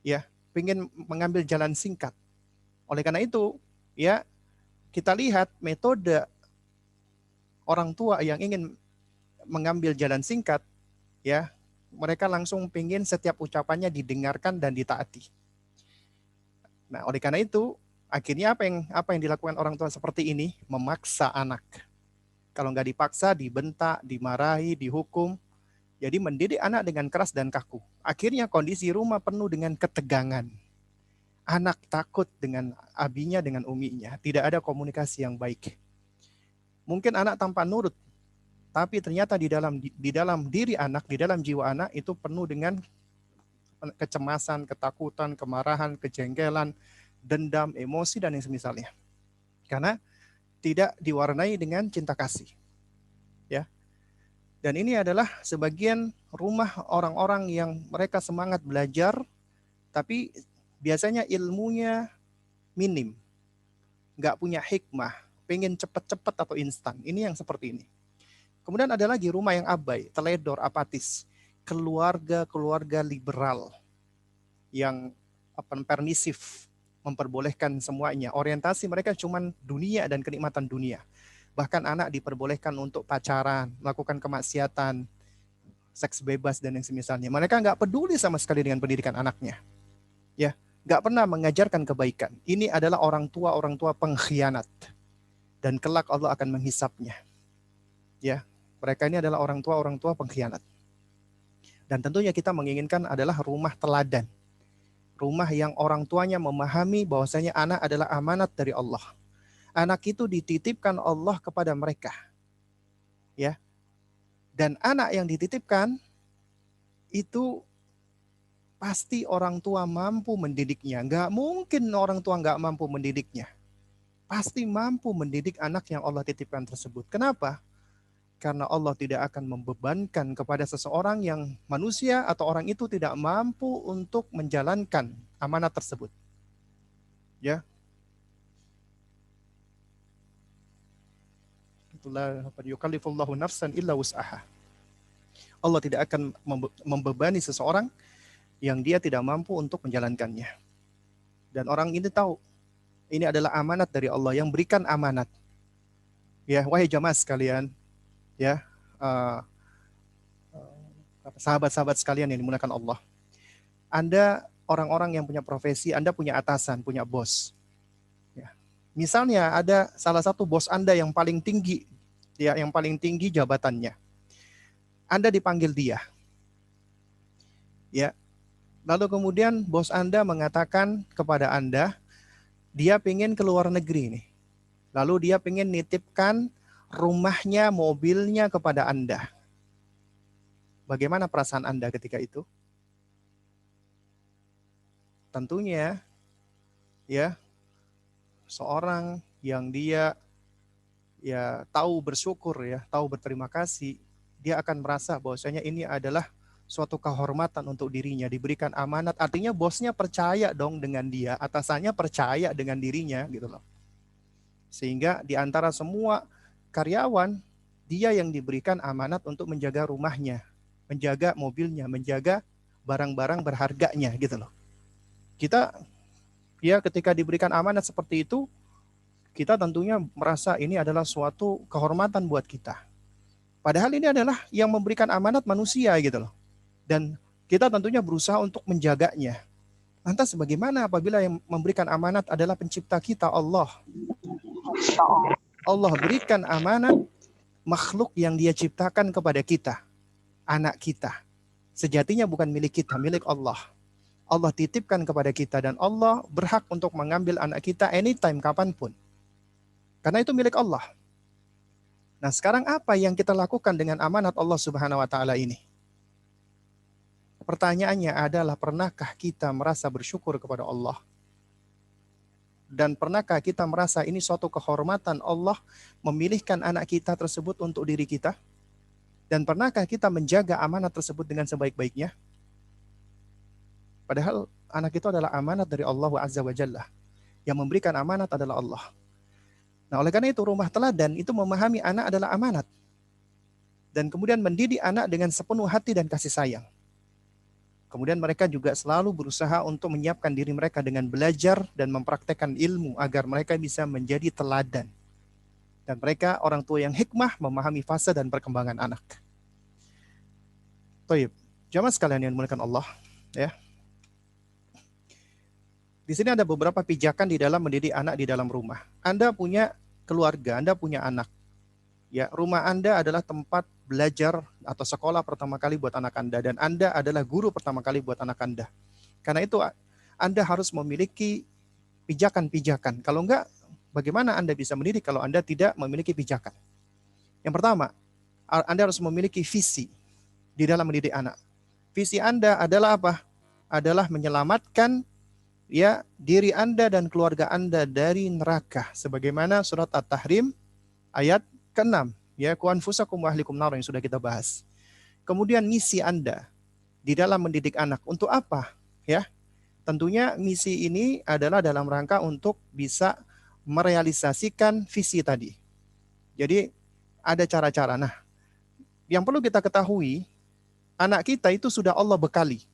Speaker 2: ya, pengen mengambil jalan singkat. Oleh karena itu, ya, kita lihat metode orang tua yang ingin mengambil jalan singkat, ya, mereka langsung pengen setiap ucapannya didengarkan dan ditaati. Nah, oleh karena itu, akhirnya apa yang dilakukan orang tua seperti ini? Memaksa anak. Kalau nggak dipaksa, dibentak, dimarahi, dihukum. Jadi mendidik anak dengan keras dan kaku. Akhirnya kondisi rumah penuh dengan ketegangan. Anak takut dengan abinya, dengan uminya. Tidak ada komunikasi yang baik. Mungkin anak tanpa nurut, tapi ternyata di dalam diri anak, di dalam jiwa anak itu penuh dengan kecemasan, ketakutan, kemarahan, kejengkelan, dendam, emosi, dan yang semisalnya. Karena tidak diwarnai dengan cinta kasih. Ya. Dan ini adalah sebagian rumah orang-orang yang mereka semangat belajar, tapi biasanya ilmunya minim. Nggak punya hikmah, pengen cepat-cepat atau instan. Ini yang seperti ini. Kemudian ada lagi rumah yang abai, teledor, apatis. Keluarga-keluarga liberal yang permisif, memperbolehkan semuanya. Orientasi mereka cuma dunia dan kenikmatan dunia. Bahkan anak diperbolehkan untuk pacaran, melakukan kemaksiatan, seks bebas dan yang semisalnya. Mereka nggak peduli sama sekali dengan pendidikan anaknya. Ya, nggak pernah mengajarkan kebaikan. Ini adalah orang tua pengkhianat. Dan kelak Allah akan menghisapnya. Ya, mereka ini adalah orang tua pengkhianat. Dan tentunya kita menginginkan adalah rumah teladan. Rumah yang orang tuanya memahami bahwasanya anak adalah amanat dari Allah. Anak itu dititipkan Allah kepada mereka. Ya. Dan anak yang dititipkan itu pasti orang tua mampu mendidiknya. Nggak mungkin orang tua nggak mampu mendidiknya. Pasti mampu mendidik anak yang Allah titipkan tersebut. Kenapa? Karena Allah tidak akan membebankan kepada seseorang yang manusia atau orang itu tidak mampu untuk menjalankan amanat tersebut. Ya. Itulah yukallifullahu nafsan illa wus'aha. Allah tidak akan membebani seseorang yang dia tidak mampu untuk menjalankannya. Dan orang ini tahu ini adalah amanat dari Allah yang berikan amanat. Ya, wahai jamaah sekalian, ya, sahabat-sahabat sekalian yang dimuliakan Allah. Anda orang-orang yang punya profesi, Anda punya atasan, punya bos. Ya. Misalnya ada salah satu bos Anda yang paling tinggi, ya, yang paling tinggi jabatannya. Anda dipanggil dia. Ya. Lalu kemudian bos Anda mengatakan kepada Anda, dia pengen ke luar negeri nih. Lalu dia pengen nitipkan rumahnya, mobilnya kepada Anda. Bagaimana perasaan Anda ketika itu? Tentunya, ya, seorang yang dia ya tahu bersyukur, ya, tahu berterima kasih, dia akan merasa bahwasanya ini adalah suatu kehormatan untuk dirinya, diberikan amanat. Artinya bosnya percaya dong dengan dia, atasannya percaya dengan dirinya, gitu loh. Sehingga di antara semua karyawan, dia yang diberikan amanat untuk menjaga rumahnya, menjaga mobilnya, menjaga barang-barang berharganya, gitu loh. Kita, ya, ketika diberikan amanat seperti itu, kita tentunya merasa ini adalah suatu kehormatan buat kita. Padahal ini adalah yang memberikan amanat manusia, gitu loh. Dan kita tentunya berusaha untuk menjaganya. Lantas bagaimana apabila yang memberikan amanat adalah pencipta kita, Allah? Allah berikan amanat makhluk yang dia ciptakan kepada kita, anak kita. Sejatinya bukan milik kita, milik Allah. Allah titipkan kepada kita dan Allah berhak untuk mengambil anak kita anytime, kapanpun. Karena itu milik Allah. Nah, sekarang apa yang kita lakukan dengan amanat Allah Subhanahu wa taala ini? Pertanyaannya adalah, pernahkah kita merasa bersyukur kepada Allah? Dan pernahkah kita merasa ini suatu kehormatan Allah memilihkan anak kita tersebut untuk diri kita? Dan pernahkah kita menjaga amanat tersebut dengan sebaik-baiknya? Padahal anak itu adalah amanat dari Allah Azza wa Jalla. Yang memberikan amanat adalah Allah. Nah, oleh karena itu rumah teladan itu memahami anak adalah amanat. Dan kemudian mendidik anak dengan sepenuh hati dan kasih sayang. Kemudian mereka juga selalu berusaha untuk menyiapkan diri mereka dengan belajar dan mempraktekkan ilmu agar mereka bisa menjadi teladan. Dan mereka orang tua yang hikmah memahami fase dan perkembangan anak. Baik, jamaah sekalian yang dimuliakan Allah, ya. Di sini ada beberapa pijakan di dalam mendidik anak di dalam rumah. Anda punya keluarga, Anda punya anak. Ya, rumah Anda adalah tempat belajar atau sekolah pertama kali buat anak Anda, dan Anda adalah guru pertama kali buat anak Anda. Karena itu Anda harus memiliki pijakan-pijakan. Kalau enggak, bagaimana Anda bisa mendidik kalau Anda tidak memiliki pijakan? Yang pertama, Anda harus memiliki visi di dalam mendidik anak. Visi Anda adalah apa? Adalah menyelamatkan, ya, diri Anda dan keluarga Anda dari neraka. Sebagaimana surat At-Tahrim ayat ke-6, ya, ku anfusakum wa ahlikum nar, yang sudah kita bahas. Kemudian misi Anda di dalam mendidik anak untuk apa? Ya, tentunya misi ini adalah dalam rangka untuk bisa merealisasikan visi tadi. Jadi ada cara-cara. Nah, yang perlu kita ketahui, anak kita itu sudah Allah bekali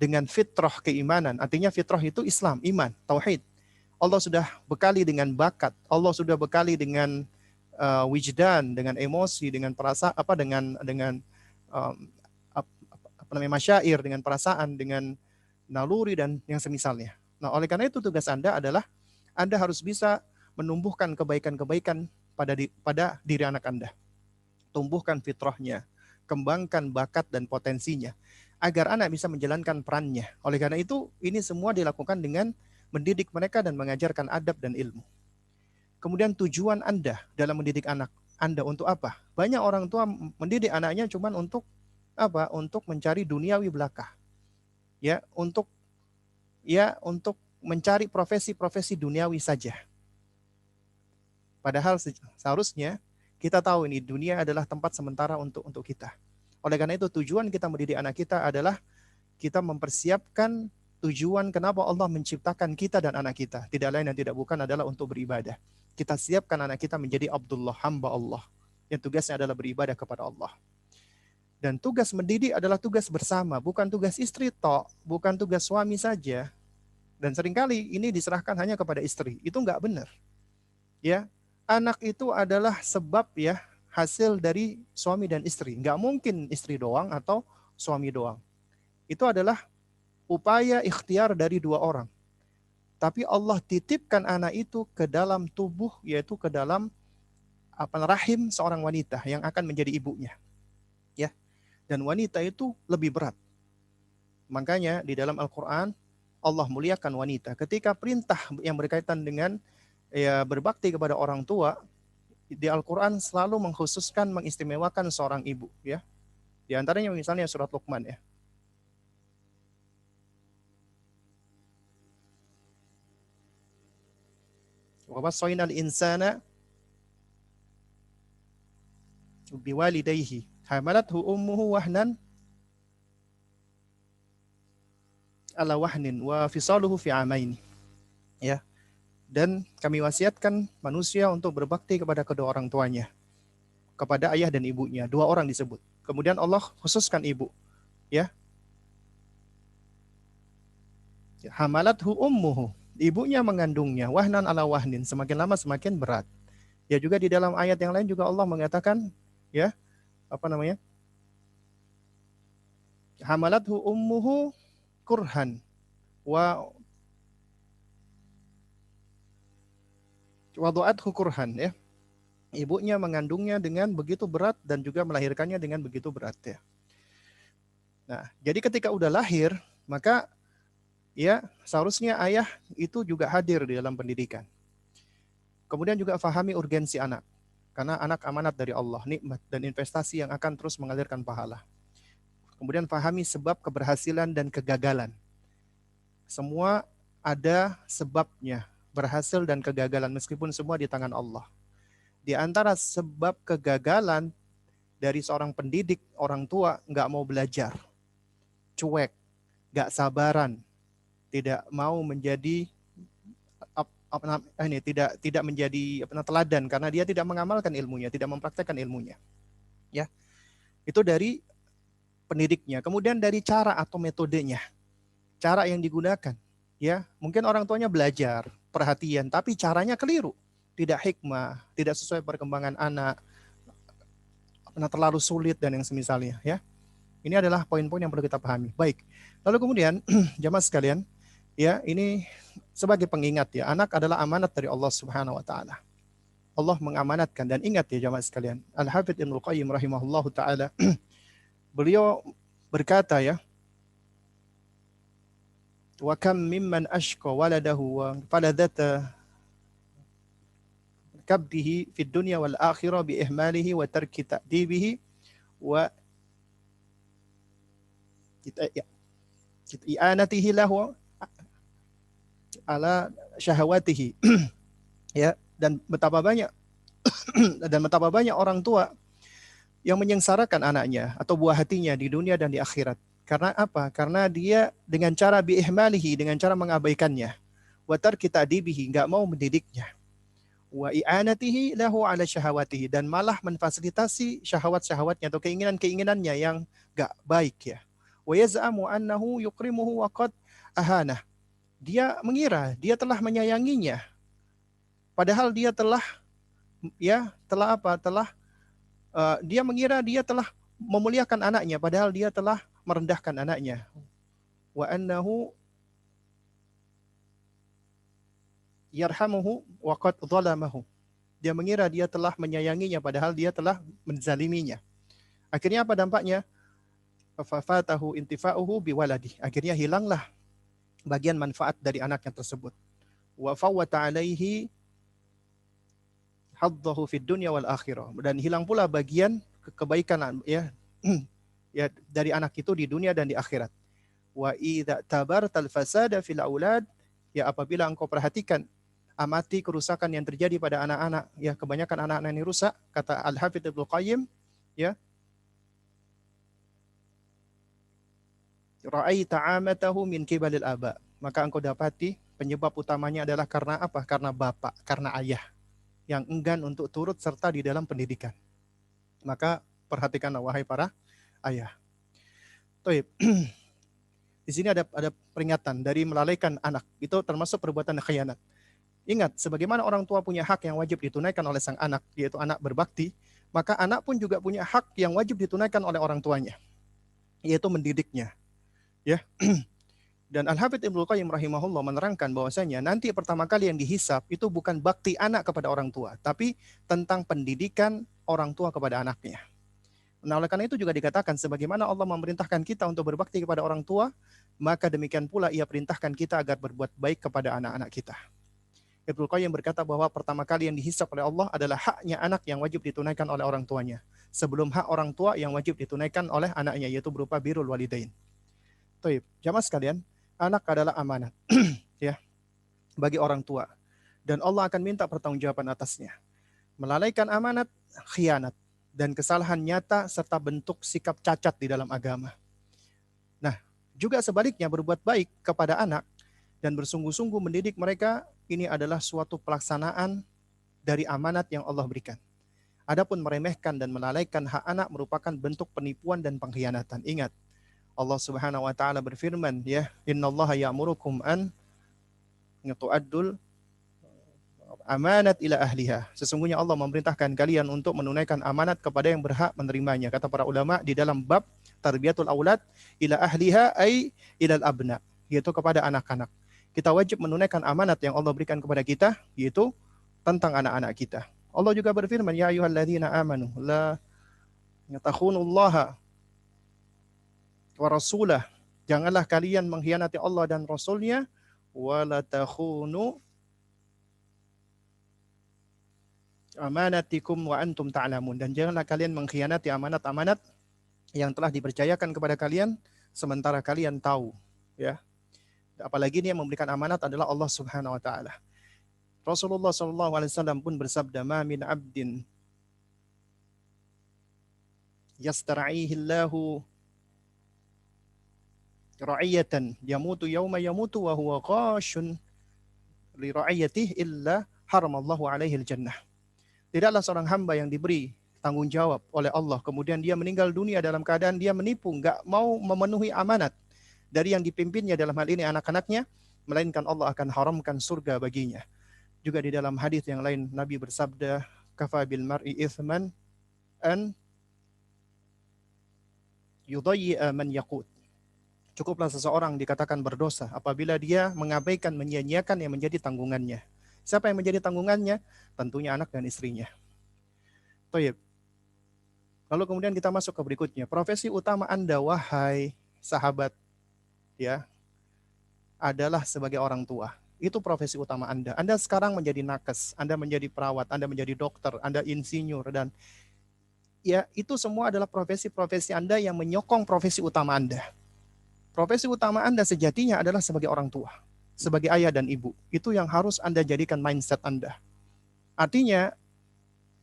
Speaker 2: dengan fitrah keimanan. Artinya fitrah itu Islam, iman, tauhid. Allah sudah bekali dengan bakat. Allah sudah bekali dengan wijdan, dengan emosi, dengan perasaan, masyair, dengan perasaan, dengan naluri dan yang semisalnya. Nah, oleh karena itu tugas Anda adalah Anda harus bisa menumbuhkan kebaikan-kebaikan pada diri anak Anda. Tumbuhkan fitrahnya, kembangkan bakat dan potensinya. agar anak bisa menjalankan perannya. Oleh karena itu, ini semua dilakukan dengan mendidik mereka dan mengajarkan adab dan ilmu. Kemudian tujuan Anda dalam mendidik anak Anda untuk apa? Banyak orang tua mendidik anaknya cuma untuk apa? Untuk mencari duniawi belaka. Ya, untuk mencari profesi-profesi duniawi saja. Padahal seharusnya kita tahu ini dunia adalah tempat sementara untuk kita. Oleh karena itu tujuan kita mendidik anak kita adalah kita mempersiapkan tujuan kenapa Allah menciptakan kita dan anak kita. Tidak lain dan tidak bukan adalah untuk beribadah. Kita siapkan anak kita menjadi Abdullah, hamba Allah. Yang tugasnya adalah beribadah kepada Allah. Dan tugas mendidik adalah tugas bersama, bukan tugas istri tok, bukan tugas suami saja. Dan seringkali ini diserahkan hanya kepada istri. Itu enggak benar. Ya, anak itu adalah sebab ya hasil dari suami dan istri. Enggak mungkin istri doang atau suami doang. Itu adalah upaya ikhtiar dari dua orang. Tapi Allah titipkan anak itu ke dalam tubuh, yaitu ke dalam rahim seorang wanita yang akan menjadi ibunya. Ya. Dan wanita itu lebih berat. Makanya di dalam Al-Quran Allah muliakan wanita. Ketika perintah yang berkaitan dengan berbakti kepada orang tua, di Al-Quran selalu mengkhususkan, mengistimewakan seorang ibu. Ya. Di antaranya misalnya surat Luqman ya. Wa wasainal insana biwalidayhi hamalathu ummuhu wahnan ala wahnin wa fisaluhu fi amaini. Ya. Dan kami wasiatkan manusia untuk berbakti kepada kedua orang tuanya, kepada ayah dan ibunya. Dua orang disebut. Kemudian Allah khususkan ibu. Ya. Hamalathu ummuhu. Ibunya mengandungnya, wahnan ala wahnin, semakin lama semakin berat. Ya, juga di dalam ayat yang lain juga Allah mengatakan, ya, hamalathu ummuhu kurhan wa wadu'athu kurhan, ya. Ibunya mengandungnya dengan begitu berat dan juga melahirkannya dengan begitu berat, ya. Nah, jadi ketika udah lahir, maka ya seharusnya ayah itu juga hadir di dalam pendidikan. Kemudian juga fahami urgensi anak. Karena anak amanat dari Allah, nikmat dan investasi yang akan terus mengalirkan pahala. Kemudian fahami sebab keberhasilan dan kegagalan. Semua ada sebabnya, berhasil dan kegagalan, meskipun semua di tangan Allah. Di antara sebab kegagalan dari seorang pendidik, orang tua nggak mau belajar, cuek, nggak sabaran, tidak mau menjadi tidak menjadi teladan karena dia tidak mengamalkan ilmunya, tidak mempraktekkan ilmunya. Ya. Itu dari pendidiknya. Kemudian dari cara atau metodenya. Cara yang digunakan, ya. Mungkin orang tuanya belajar, perhatian, tapi caranya keliru. Tidak hikmah, tidak sesuai perkembangan anak. Terlalu sulit dan yang semisalnya, ya. Ini adalah poin-poin yang perlu kita pahami. Baik. Lalu kemudian jamaah sekalian, ya, ini sebagai pengingat ya, anak adalah amanat dari Allah Subhanahu wa taala. Allah mengamanatkan, dan ingat ya jamaah sekalian, Al-Hafidz Ibnu Qayyim rahimahullahu taala beliau berkata ya, wa kam mimman ashqa waladahu wa faladata kabdihi fid dunya wal akhirah bi ihmalihi wa tarki ta'dibihi wa i'anatihi lahu ala syahawatihi. Ya, dan betapa banyak orang tua yang menyengsarakan anaknya atau buah hatinya di dunia dan di akhirat. Karena apa? Karena dia dengan cara biihmalihi, dengan cara mengabaikannya. Wa tarki ta'dibihi, enggak mau mendidiknya. Wa i'anatihi lahu ala syahawatihi, dan malah memfasilitasi syahwat-syahwatnya atau keinginan-keinginannya yang enggak baik ya. Wa yaz'amu annahu yukrimuhu wa qad ahanah. Dia mengira dia telah menyayanginya, padahal dia dia mengira dia telah memuliakan anaknya, padahal dia telah merendahkan anaknya. Wa annahu yarhamuhu wa qad zalamahu. Dia mengira dia telah menyayanginya, padahal dia telah menzaliminya. Akhirnya apa dampaknya? fafatahu intifa'uhu biwaladi. Akhirnya hilanglah bagian manfaat dari anaknya tersebut. Wa fawwata alaihi haddahu fid dunya wal akhirah. Dan hilang pula bagian kebaikan ya ya dari anak itu di dunia dan di akhirat. Wa idza tabartal fasada fil aulad, ya apabila engkau perhatikan amati kerusakan yang terjadi pada anak-anak, ya kebanyakan anak-anak ini rusak, kata Al-Hafidz Ibnu Qayyim, ya ra'aita 'amatahu min qibalil aba, maka engkau dapati penyebab utamanya adalah karena apa? Karena bapak, karena ayah yang enggan untuk turut serta di dalam pendidikan. Maka perhatikanlah wahai para ayah. Toib. Di sini ada peringatan dari melalaikan anak. Itu termasuk perbuatan khianat. Ingat, sebagaimana orang tua punya hak yang wajib ditunaikan oleh sang anak, yaitu anak berbakti, maka anak pun juga punya hak yang wajib ditunaikan oleh orang tuanya, yaitu mendidiknya. Ya. Dan Al-Hafidz Ibnu Qayyim rahimahullah menerangkan bahwasanya nanti pertama kali yang dihisab itu bukan bakti anak kepada orang tua, tapi tentang pendidikan orang tua kepada anaknya. Nah, oleh karena itu juga dikatakan sebagaimana Allah memerintahkan kita untuk berbakti kepada orang tua, maka demikian pula ia perintahkan kita agar berbuat baik kepada anak-anak kita. Ibnu Qayyim berkata bahwa pertama kali yang dihisab oleh Allah adalah haknya anak yang wajib ditunaikan oleh orang tuanya, sebelum hak orang tua yang wajib ditunaikan oleh anaknya, yaitu berupa birrul walidain. Baik, jamaah sekalian, anak adalah amanat ya bagi orang tua, dan Allah akan minta pertanggungjawaban atasnya. Melalaikan amanat, khianat, dan kesalahan nyata serta bentuk sikap cacat di dalam agama. Nah, juga sebaliknya berbuat baik kepada anak dan bersungguh-sungguh mendidik mereka, ini adalah suatu pelaksanaan dari amanat yang Allah berikan. Adapun meremehkan dan melalaikan hak anak merupakan bentuk penipuan dan pengkhianatan. Ingat, Allah Subhanahu wa taala berfirman, ya, innallaha ya'murukum an tu'addul amanat ila ahliha. Sesungguhnya Allah memerintahkan kalian untuk menunaikan amanat kepada yang berhak menerimanya. Kata para ulama di dalam bab tarbiyatul aulad ila ahliha ay ilal abna, yaitu kepada anak-anak. Kita wajib menunaikan amanat yang Allah berikan kepada kita, yaitu tentang anak-anak kita. Allah juga berfirman, ya ayyuhalladzina amanu la takhunullaha wa rasulah, janganlah kalian mengkhianati Allah dan Rasulnya, wala takhunu amanatikum wa antum ta'lamun, dan janganlah kalian mengkhianati amanat-amanat yang telah dipercayakan kepada kalian sementara kalian tahu, ya. Apalagi ini yang memberikan amanat adalah Allah Subhanahu wa taala. Rasulullah sallallahu alaihi wasallam pun bersabda, ma min abdin yastar'ihi Allahu ra'iyatan yamutu yawma yamutu wa huwa qashun li ra'iyatihi illa haramallahu alaihi al-jannah. Tidaklah seorang hamba yang diberi tanggung jawab oleh Allah, kemudian dia meninggal dunia dalam keadaan dia menipu, enggak mau memenuhi amanat dari yang dipimpinnya, dalam hal ini anak-anaknya, melainkan Allah akan haramkan surga baginya. Juga di dalam hadis yang lain Nabi bersabda, kafa bil mar'i ithman an yudayyi'a man yaqut. Cukuplah seseorang dikatakan berdosa apabila dia mengabaikan, menyia-nyiakan yang menjadi tanggungannya. Siapa yang menjadi tanggungannya? Tentunya anak dan istrinya. Toyib. Lalu kemudian kita masuk ke berikutnya. Profesi utama Anda, wahai sahabat, ya, adalah sebagai orang tua. Itu profesi utama Anda. Anda sekarang menjadi nakes, Anda menjadi perawat, Anda menjadi dokter, Anda insinyur, dan ya itu semua adalah profesi-profesi Anda yang menyokong profesi utama Anda. Profesi utama Anda sejatinya adalah sebagai orang tua, sebagai ayah dan ibu. Itu yang harus Anda jadikan mindset Anda. Artinya,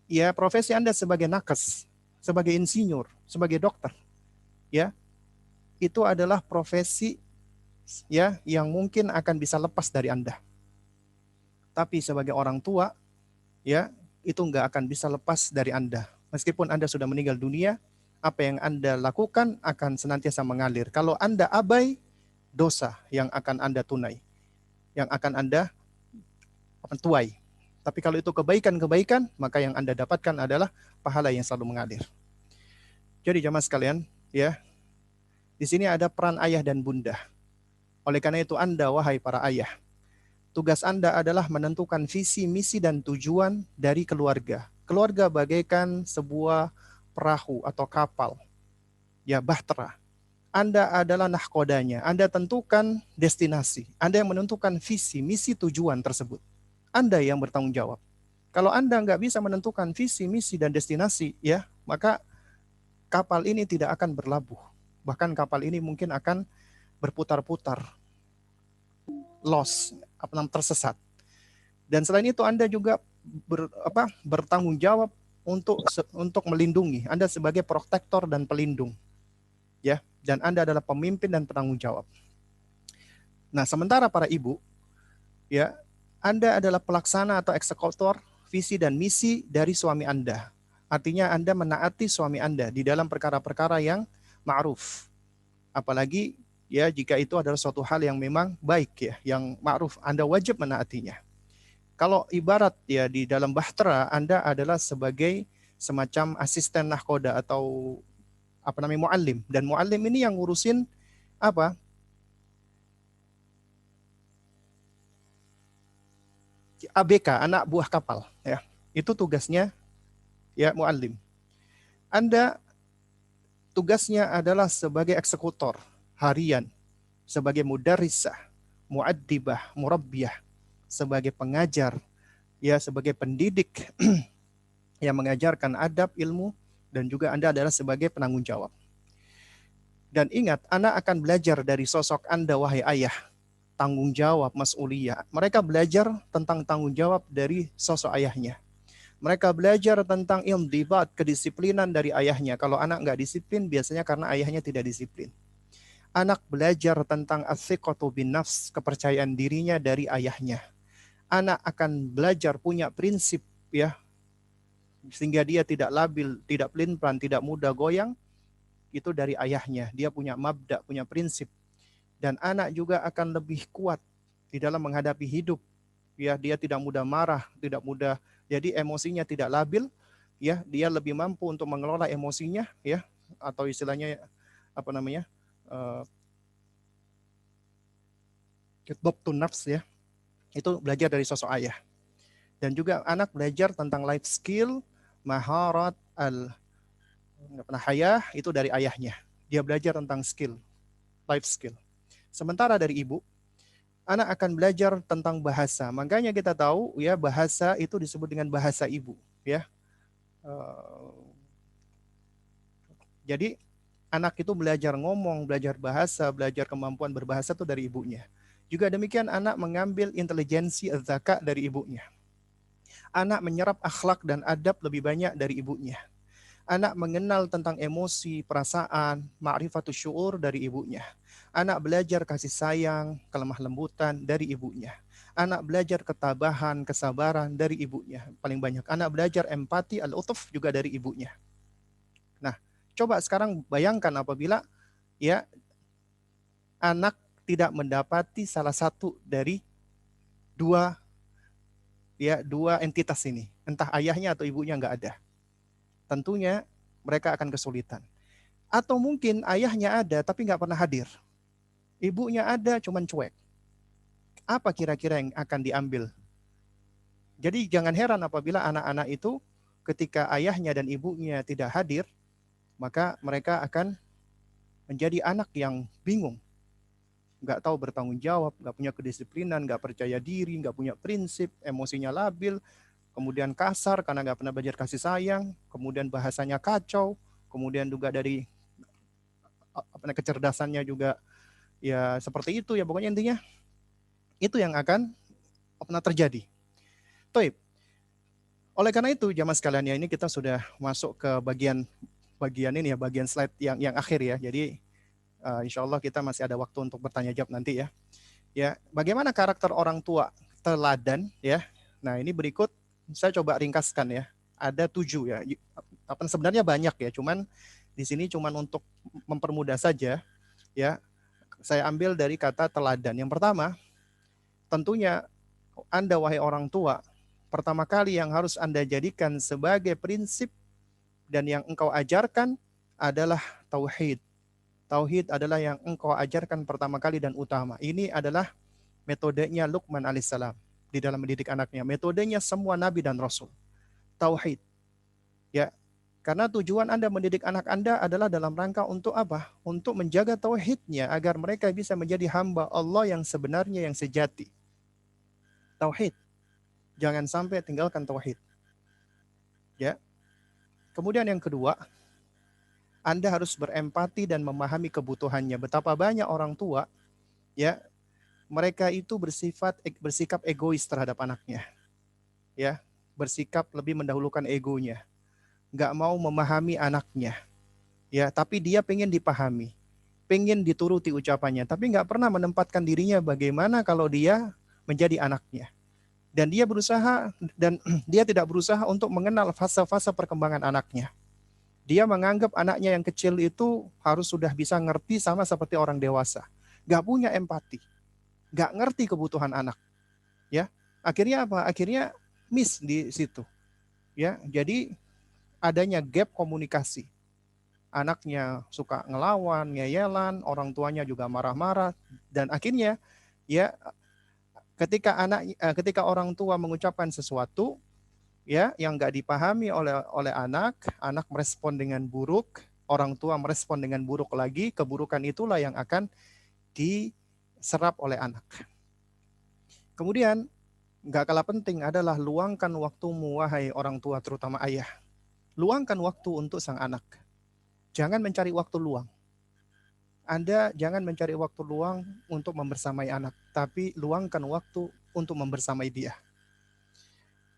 Speaker 2: ya profesi Anda sebagai nakes, sebagai insinyur, sebagai dokter, ya, itu adalah profesi ya yang mungkin akan bisa lepas dari Anda. Tapi sebagai orang tua, ya, itu nggak akan bisa lepas dari Anda. Meskipun Anda sudah meninggal dunia, apa yang Anda lakukan akan senantiasa mengalir. Kalau Anda abai, dosa yang akan Anda tunai, yang akan Anda tuai. Tapi kalau itu kebaikan-kebaikan, maka yang Anda dapatkan adalah pahala yang selalu mengalir. Jadi jamaah sekalian, ya, di sini ada peran ayah dan bunda. Oleh karena itu Anda, wahai para ayah, tugas Anda adalah menentukan visi, misi, dan tujuan dari keluarga. Keluarga bagaikan sebuah perahu atau kapal, ya, bahtera. Anda adalah nahkodanya. Anda tentukan destinasi. Anda yang menentukan visi, misi, tujuan tersebut. Anda yang bertanggung jawab. Kalau Anda nggak bisa menentukan visi, misi, dan destinasi, ya, maka kapal ini tidak akan berlabuh. Bahkan kapal ini mungkin akan berputar-putar, lost, tersesat. Dan selain itu Anda juga bertanggung jawab untuk melindungi. Anda sebagai protektor dan pelindung. Ya, dan Anda adalah pemimpin dan penanggung jawab. Nah, sementara para ibu, ya, Anda adalah pelaksana atau eksekutor visi dan misi dari suami Anda. Artinya Anda menaati suami Anda di dalam perkara-perkara yang ma'ruf. Apalagi ya jika itu adalah suatu hal yang memang baik ya, yang ma'ruf, Anda wajib menaatinya. Kalau ibarat ya di dalam bahtera, Anda adalah sebagai semacam asisten nahkoda atau muallim, dan muallim ini yang ngurusin apa? ABK, anak buah kapal ya. Itu tugasnya ya muallim. Anda tugasnya adalah sebagai eksekutor harian, sebagai mudarrisah, muaddibah, murabbiyah, sebagai pengajar, ya sebagai pendidik yang mengajarkan adab, ilmu, dan juga Anda adalah sebagai penanggung jawab. Dan ingat, anak akan belajar dari sosok Anda, wahai ayah, tanggung jawab, mas'uliyah. Mereka belajar tentang tanggung jawab dari sosok ayahnya. Mereka belajar tentang ildibat, kedisiplinan dari ayahnya. Kalau anak nggak disiplin, biasanya karena ayahnya tidak disiplin. Anak belajar tentang as-siqatu bin nafs, kepercayaan dirinya dari ayahnya. Anak akan belajar punya prinsip ya, sehingga dia tidak labil, tidak pelin-pelan, tidak mudah goyang, itu dari ayahnya. Dia punya mabda, punya prinsip. Dan anak juga akan lebih kuat di dalam menghadapi hidup. Ya, dia tidak mudah marah, tidak mudah, jadi emosinya tidak labil, ya, dia lebih mampu untuk mengelola emosinya, ya, atau istilahnya dhabtun nafs ya. Itu belajar dari sosok ayah. Dan juga anak belajar tentang life skill, maharat hayah, itu dari ayahnya. Dia belajar tentang skill, life skill. Sementara dari ibu, anak akan belajar tentang bahasa. Makanya kita tahu ya bahasa itu disebut dengan bahasa ibu, ya. Jadi anak itu belajar ngomong, belajar bahasa, belajar kemampuan berbahasa itu dari ibunya. Juga demikian anak mengambil intelijensi az-zaka dari ibunya. Anak menyerap akhlak dan adab lebih banyak dari ibunya. Anak mengenal tentang emosi, perasaan, ma'rifatus syuur dari ibunya. Anak belajar kasih sayang, kelemah lembutan dari ibunya. Anak belajar ketabahan, kesabaran dari ibunya. Paling banyak. Anak belajar empati, al-utuf juga dari ibunya. Nah, coba sekarang bayangkan apabila ya anak tidak mendapati salah satu dari dua entitas ini. Entah ayahnya atau ibunya nggak ada. Tentunya mereka akan kesulitan. Atau mungkin ayahnya ada tapi nggak pernah hadir. Ibunya ada cuman cuek. Apa kira-kira yang akan diambil? Jadi jangan heran apabila anak-anak itu ketika ayahnya dan ibunya tidak hadir, maka mereka akan menjadi anak yang bingung. Nggak tahu bertanggung jawab, nggak punya kedisiplinan, nggak percaya diri, nggak punya prinsip, emosinya labil, kemudian kasar karena nggak pernah belajar kasih sayang, kemudian bahasanya kacau, kemudian juga dari kecerdasannya juga ya seperti itu ya, pokoknya intinya itu yang akan terjadi. Toib. Oleh karena itu jamaah sekalian ya, ini kita sudah masuk ke bagian ini ya, bagian slide yang akhir ya. Jadi insya Allah kita masih ada waktu untuk bertanya jawab nanti ya. Ya, bagaimana karakter orang tua teladan ya. Nah, ini berikut saya coba ringkaskan ya. Ada 7 ya. Sebenarnya banyak ya, cuman di sini cuman untuk mempermudah saja ya. Saya ambil dari kata teladan. Yang pertama, tentunya Anda wahai orang tua, pertama kali yang harus Anda jadikan sebagai prinsip dan yang engkau ajarkan adalah tauhid. Tauhid adalah yang engkau ajarkan pertama kali dan utama. Ini adalah metodenya Luqman alaihissalam di dalam mendidik anaknya. Metodenya semua nabi dan rasul. Tauhid. Ya. Karena tujuan Anda mendidik anak Anda adalah dalam rangka untuk apa? Untuk menjaga tauhidnya agar mereka bisa menjadi hamba Allah yang sebenarnya, yang sejati. Tauhid. Jangan sampai tinggalkan tauhid. Ya. Kemudian yang kedua, Anda harus berempati dan memahami kebutuhannya. Betapa banyak orang tua, ya, mereka itu bersikap egois terhadap anaknya. Ya, bersikap lebih mendahulukan egonya. Nggak mau memahami anaknya. Ya, tapi dia pengen dipahami, pengen dituruti ucapannya, tapi nggak pernah menempatkan dirinya bagaimana kalau dia menjadi anaknya. Dan dia berusaha, dan dia tidak berusaha untuk mengenal fase-fase perkembangan anaknya. Dia menganggap anaknya yang kecil itu harus sudah bisa ngerti sama seperti orang dewasa. Nggak punya empati, nggak ngerti kebutuhan anak. Ya, akhirnya apa? Akhirnya miss di situ. Ya, jadi adanya gap komunikasi. Anaknya suka ngelawan, ngeyelan, orang tuanya juga marah-marah, dan akhirnya ya ketika orang tua mengucapkan sesuatu ya yang nggak dipahami oleh anak, anak merespon dengan buruk, orang tua merespon dengan buruk lagi, keburukan itulah yang akan diserap oleh anak. Kemudian nggak kalah penting adalah luangkan waktumu wahai orang tua terutama ayah. Luangkan waktu untuk sang anak. Jangan mencari waktu luang. Anda jangan mencari waktu luang untuk membersamai anak, tapi luangkan waktu untuk membersamai dia.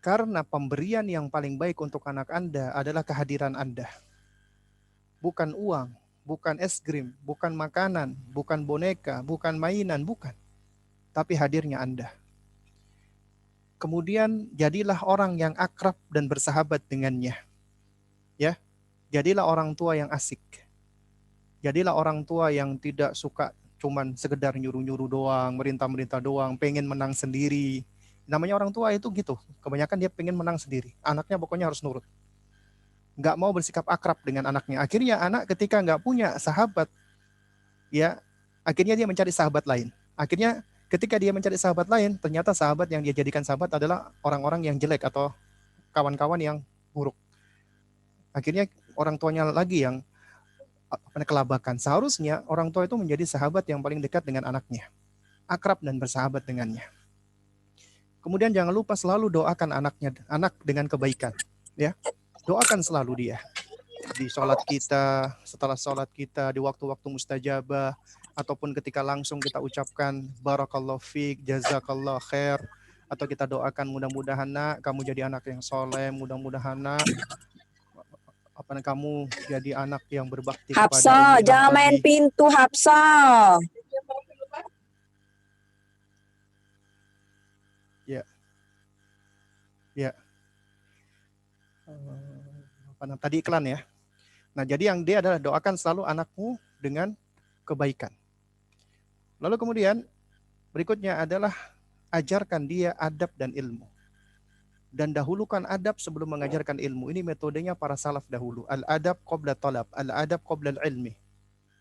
Speaker 2: Karena pemberian yang paling baik untuk anak Anda adalah kehadiran Anda. Bukan uang, bukan es krim, bukan makanan, bukan boneka, bukan mainan, bukan. Tapi hadirnya Anda. Kemudian jadilah orang yang akrab dan bersahabat dengannya. Ya, jadilah orang tua yang asik. Jadilah orang tua yang tidak suka cuman sekedar nyuruh-nyuruh doang, merintah-merintah doang, pengen menang sendiri. Namanya orang tua itu gitu. Kebanyakan dia pengen menang sendiri. Anaknya pokoknya harus nurut. Nggak mau bersikap akrab dengan anaknya. Akhirnya anak ketika nggak punya sahabat, ya akhirnya dia mencari sahabat lain. Akhirnya ketika dia mencari sahabat lain, ternyata sahabat yang dia jadikan sahabat adalah orang-orang yang jelek atau kawan-kawan yang buruk. Akhirnya orang tuanya lagi yang kelabakan. Seharusnya orang tua itu menjadi sahabat yang paling dekat dengan anaknya, akrab dan bersahabat dengannya. Kemudian jangan lupa selalu doakan anak dengan kebaikan. Ya, doakan selalu dia di sholat kita, setelah sholat kita, di waktu-waktu mustajabah, ataupun ketika langsung kita ucapkan barakallahu fiik, jazakallah khair, atau kita doakan mudah-mudahan nak kamu jadi anak yang soleh, mudah-mudahan nak kamu jadi anak yang berbakti kepada
Speaker 3: Hafsa,
Speaker 2: umi dan
Speaker 3: jangan main
Speaker 2: abi.
Speaker 3: pintu, Hafsa.
Speaker 2: Ya, ya. Tadi iklan ya. Nah, jadi yang dia adalah doakan selalu anakmu dengan kebaikan. Lalu kemudian berikutnya adalah ajarkan dia adab dan ilmu. Dan dahulukan adab sebelum mengajarkan ilmu. Ini metodenya para salaf dahulu. Al-adab qabla talab, al-adab qabla al-ilmi.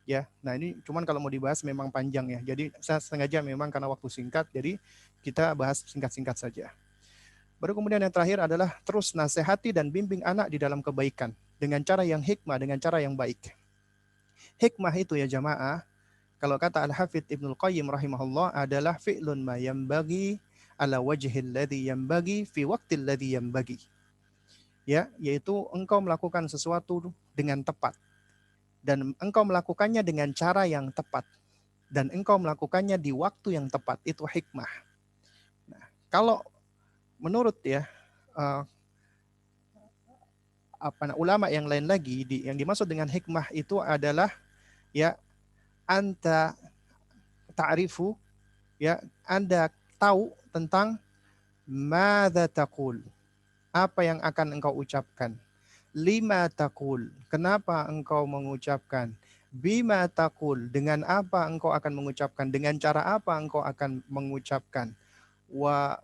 Speaker 2: Ya, nah ini cuman kalau mau dibahas memang panjang ya. Jadi saya sengaja memang karena waktu singkat, jadi kita bahas singkat-singkat saja. Baru kemudian yang terakhir adalah terus nasihati dan bimbing anak di dalam kebaikan dengan cara yang hikmah, dengan cara yang baik. Hikmah itu ya jamaah, kalau kata Al-Hafidz Ibnul Qayyim rahimahullah adalah fi'lun ma yanbaghi ala wajhil ladzi yanbaghi fi waqtil ladzi yanbaghi. Ya, yaitu engkau melakukan sesuatu dengan tepat dan engkau melakukannya dengan cara yang tepat dan engkau melakukannya di waktu yang tepat, itu hikmah. Nah, kalau menurut ya ulama yang lain lagi, yang dimaksud dengan hikmah itu adalah ya anta ta'rifu, ya Anda tahu tentang madza taqul, apa yang akan engkau ucapkan, lima taqul, kenapa engkau mengucapkan, bima taqul, dengan apa engkau akan mengucapkan, dengan cara apa engkau akan mengucapkan, wa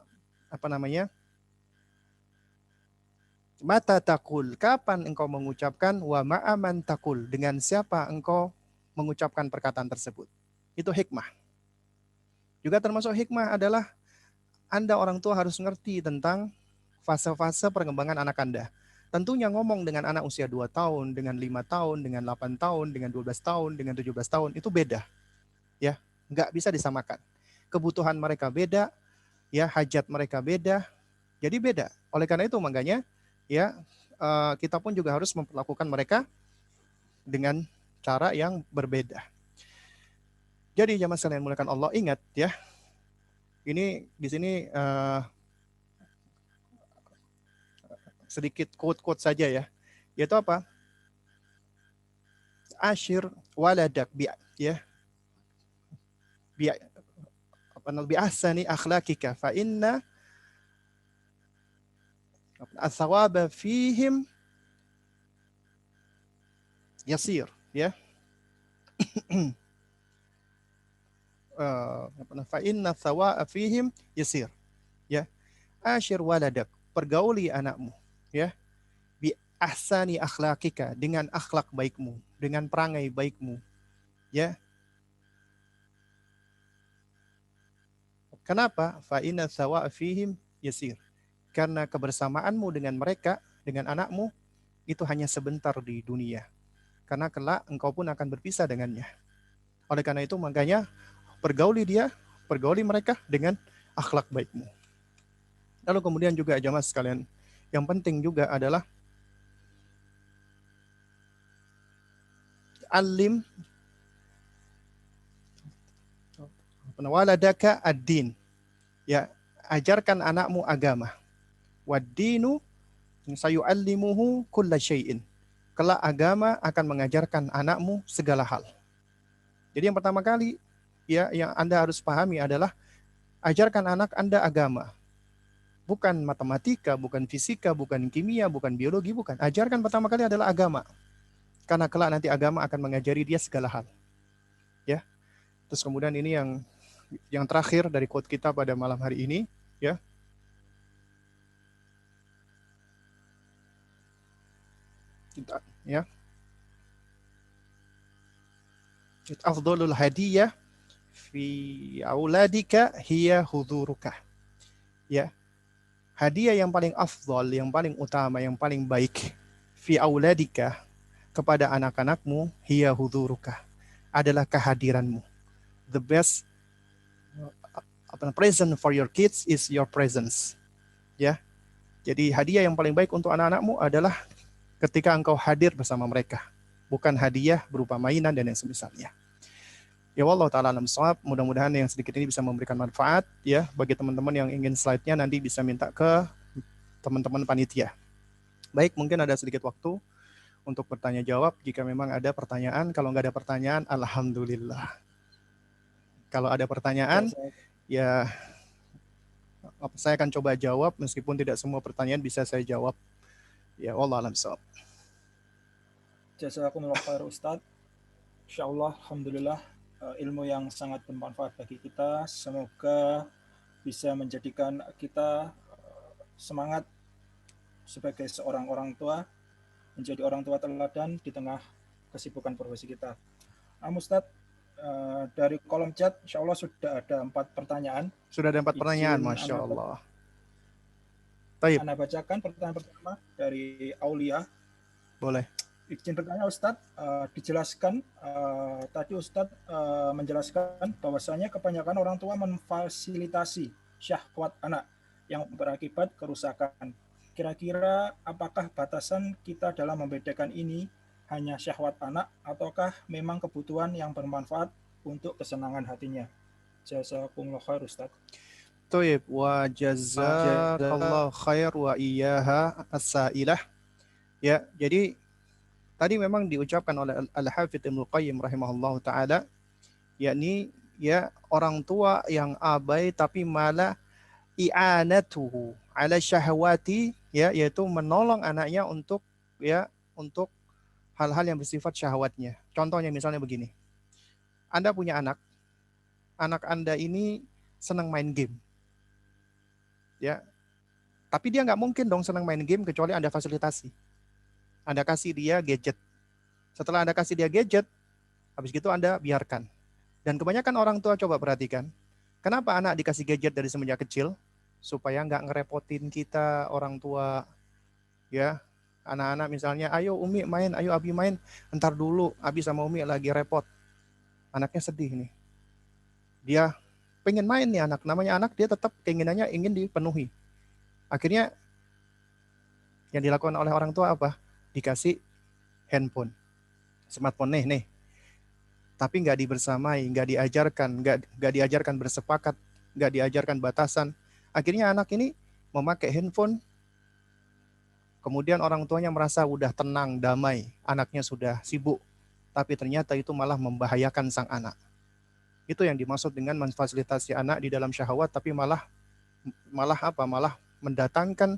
Speaker 2: mata taqul, kapan engkau mengucapkan, wa ma'aman taqul, dengan siapa engkau mengucapkan perkataan tersebut. Itu hikmah. Juga termasuk hikmah adalah Anda orang tua harus ngerti tentang fase-fase perkembangan anak Anda. Tentunya ngomong dengan anak usia 2 tahun, dengan 5 tahun, dengan 8 tahun, dengan 12 tahun, dengan 17 tahun, itu beda. Ya, nggak bisa disamakan. Kebutuhan mereka beda, ya, hajat mereka beda, jadi beda. Oleh karena itu makanya, ya, kita pun juga harus memperlakukan mereka dengan cara yang berbeda. Jadi jamaah sekalian muliakan Allah, ingat ya, ini di sini sedikit quote-quote saja ya. Yaitu apa? Ashir waladak ya bi ahsani akhlaqika fa inna athawaba fihim yasir ya. Fa inna thawaba fihim yasir ya. Ashir waladak, pergauli anakmu ya, bi ahsani akhlaqika, dengan akhlak baikmu, dengan perangai baikmu ya. Kenapa? Fa inna thawaba fihim yasir, karena kebersamaanmu dengan mereka, dengan anakmu, itu hanya sebentar di dunia. Karena kelak engkau pun akan berpisah dengannya. Oleh karena itu makanya pergauli mereka dengan akhlak baikmu. Lalu kemudian juga jamaah sekalian, yang penting juga adalah alim waladaka ad-din. Ya, ajarkan anakmu agama. Wad-dinu sayu'allimuhu kulla syai'in. Kelak agama akan mengajarkan anakmu segala hal. Jadi yang pertama kali ya yang Anda harus pahami adalah ajarkan anak Anda agama. Bukan matematika, bukan fisika, bukan kimia, bukan biologi, bukan. Ajarkan pertama kali adalah agama. Karena kelak nanti agama akan mengajari dia segala hal. Ya. Terus kemudian ini yang terakhir dari quote kita pada malam hari ini, ya. Ya. Afdhalul hadiyah fi auladika hiya huduruka. Ya. Hadiah yang paling afdal, yang paling utama, yang paling baik fi auladika, kepada anak-anakmu, hiya huduruka, adalah kehadiranmu. The best present for your kids is your presence. Ya. Jadi hadiah yang paling baik untuk anak-anakmu adalah ketika engkau hadir bersama mereka, bukan hadiah berupa mainan dan yang semisalnya. Ya wallahu taala alam shawab. Mudah-mudahan yang sedikit ini bisa memberikan manfaat ya bagi teman-teman yang ingin slide-nya nanti bisa minta ke teman-teman panitia. Baik, mungkin ada sedikit waktu untuk bertanya jawab jika memang ada pertanyaan. Kalau nggak ada pertanyaan, alhamdulillah. Kalau ada pertanyaan, ya saya akan coba jawab meskipun tidak semua pertanyaan bisa saya jawab. Ya wallahu alam shawab.
Speaker 1: Jazakumullah khair Ustadz. Insyaallah alhamdulillah ilmu yang sangat bermanfaat bagi kita. Semoga bisa menjadikan kita semangat sebagai seorang orang tua, menjadi orang tua teladan di tengah kesibukan profesi kita. Ustadz, dari kolom chat insya Allah sudah ada 4 pertanyaan.
Speaker 2: Sudah ada 4 pertanyaan, Masya Allah. Anda
Speaker 1: bacakan pertanyaan pertama dari Aulia.
Speaker 2: Boleh.
Speaker 1: Izin bertanya Ustadz, dijelaskan tadi Ustadz menjelaskan bahwasanya kebanyakan orang tua memfasilitasi syahwat anak yang berakibat kerusakan. Kira-kira apakah batasan kita dalam membedakan ini hanya syahwat anak ataukah memang kebutuhan yang bermanfaat untuk kesenangan hatinya? Jazakumullah khair Ustadz.
Speaker 2: Toib, wa jazakallah khair wa iyyaha as-sailah. Ya, jadi tadi memang diucapkan oleh Al-Hafidz Ibnu Qayyim rahimahullah ta'ala, yakni ya orang tua yang abai tapi malah i'anatuhu ala syahwati, ya, yaitu menolong anaknya untuk hal-hal yang bersifat syahwatnya. Contohnya misalnya begini. Anda punya anak Anda ini senang main game. Ya. Tapi dia nggak mungkin dong senang main game kecuali Anda fasilitasi. Anda kasih dia gadget. Setelah Anda kasih dia gadget, habis gitu Anda biarkan. Dan kebanyakan orang tua coba perhatikan, kenapa anak dikasih gadget dari semenjak kecil? Supaya nggak ngerepotin kita orang tua, ya, Anak-anak misalnya, ayo Umi main, ayo Abi main, entar dulu, Abi sama Umi lagi repot. Anaknya sedih nih. Dia pengen main nih anak, namanya anak, dia tetap keinginannya ingin dipenuhi. Akhirnya yang dilakukan oleh orang tua apa? Dikasih handphone, smartphone nih. Tapi nggak dibersamai, nggak diajarkan bersepakat, nggak diajarkan batasan. Akhirnya anak ini memakai handphone, kemudian orang tuanya merasa udah tenang, damai, anaknya sudah sibuk, tapi ternyata itu malah membahayakan sang anak. Itu yang dimaksud dengan memfasilitasi anak di dalam syahwat, tapi malah malah apa? Malah mendatangkan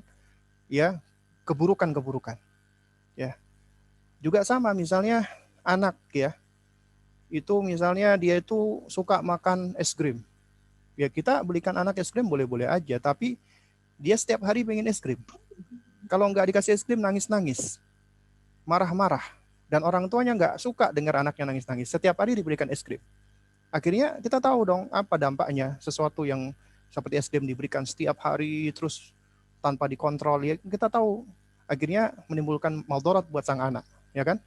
Speaker 2: ya keburukan-keburukan. Ya, juga sama misalnya anak ya, itu misalnya dia itu suka makan es krim. Ya kita belikan anak es krim boleh-boleh aja, tapi dia setiap hari pengen es krim. Kalau nggak dikasih es krim nangis-nangis, marah-marah, dan orang tuanya nggak suka dengar anaknya nangis-nangis. Setiap hari diberikan es krim. Akhirnya kita tahu dong apa dampaknya, sesuatu yang seperti es krim diberikan setiap hari terus tanpa dikontrol, ya kita tahu akhirnya menimbulkan maldarat buat sang anak, ya kan?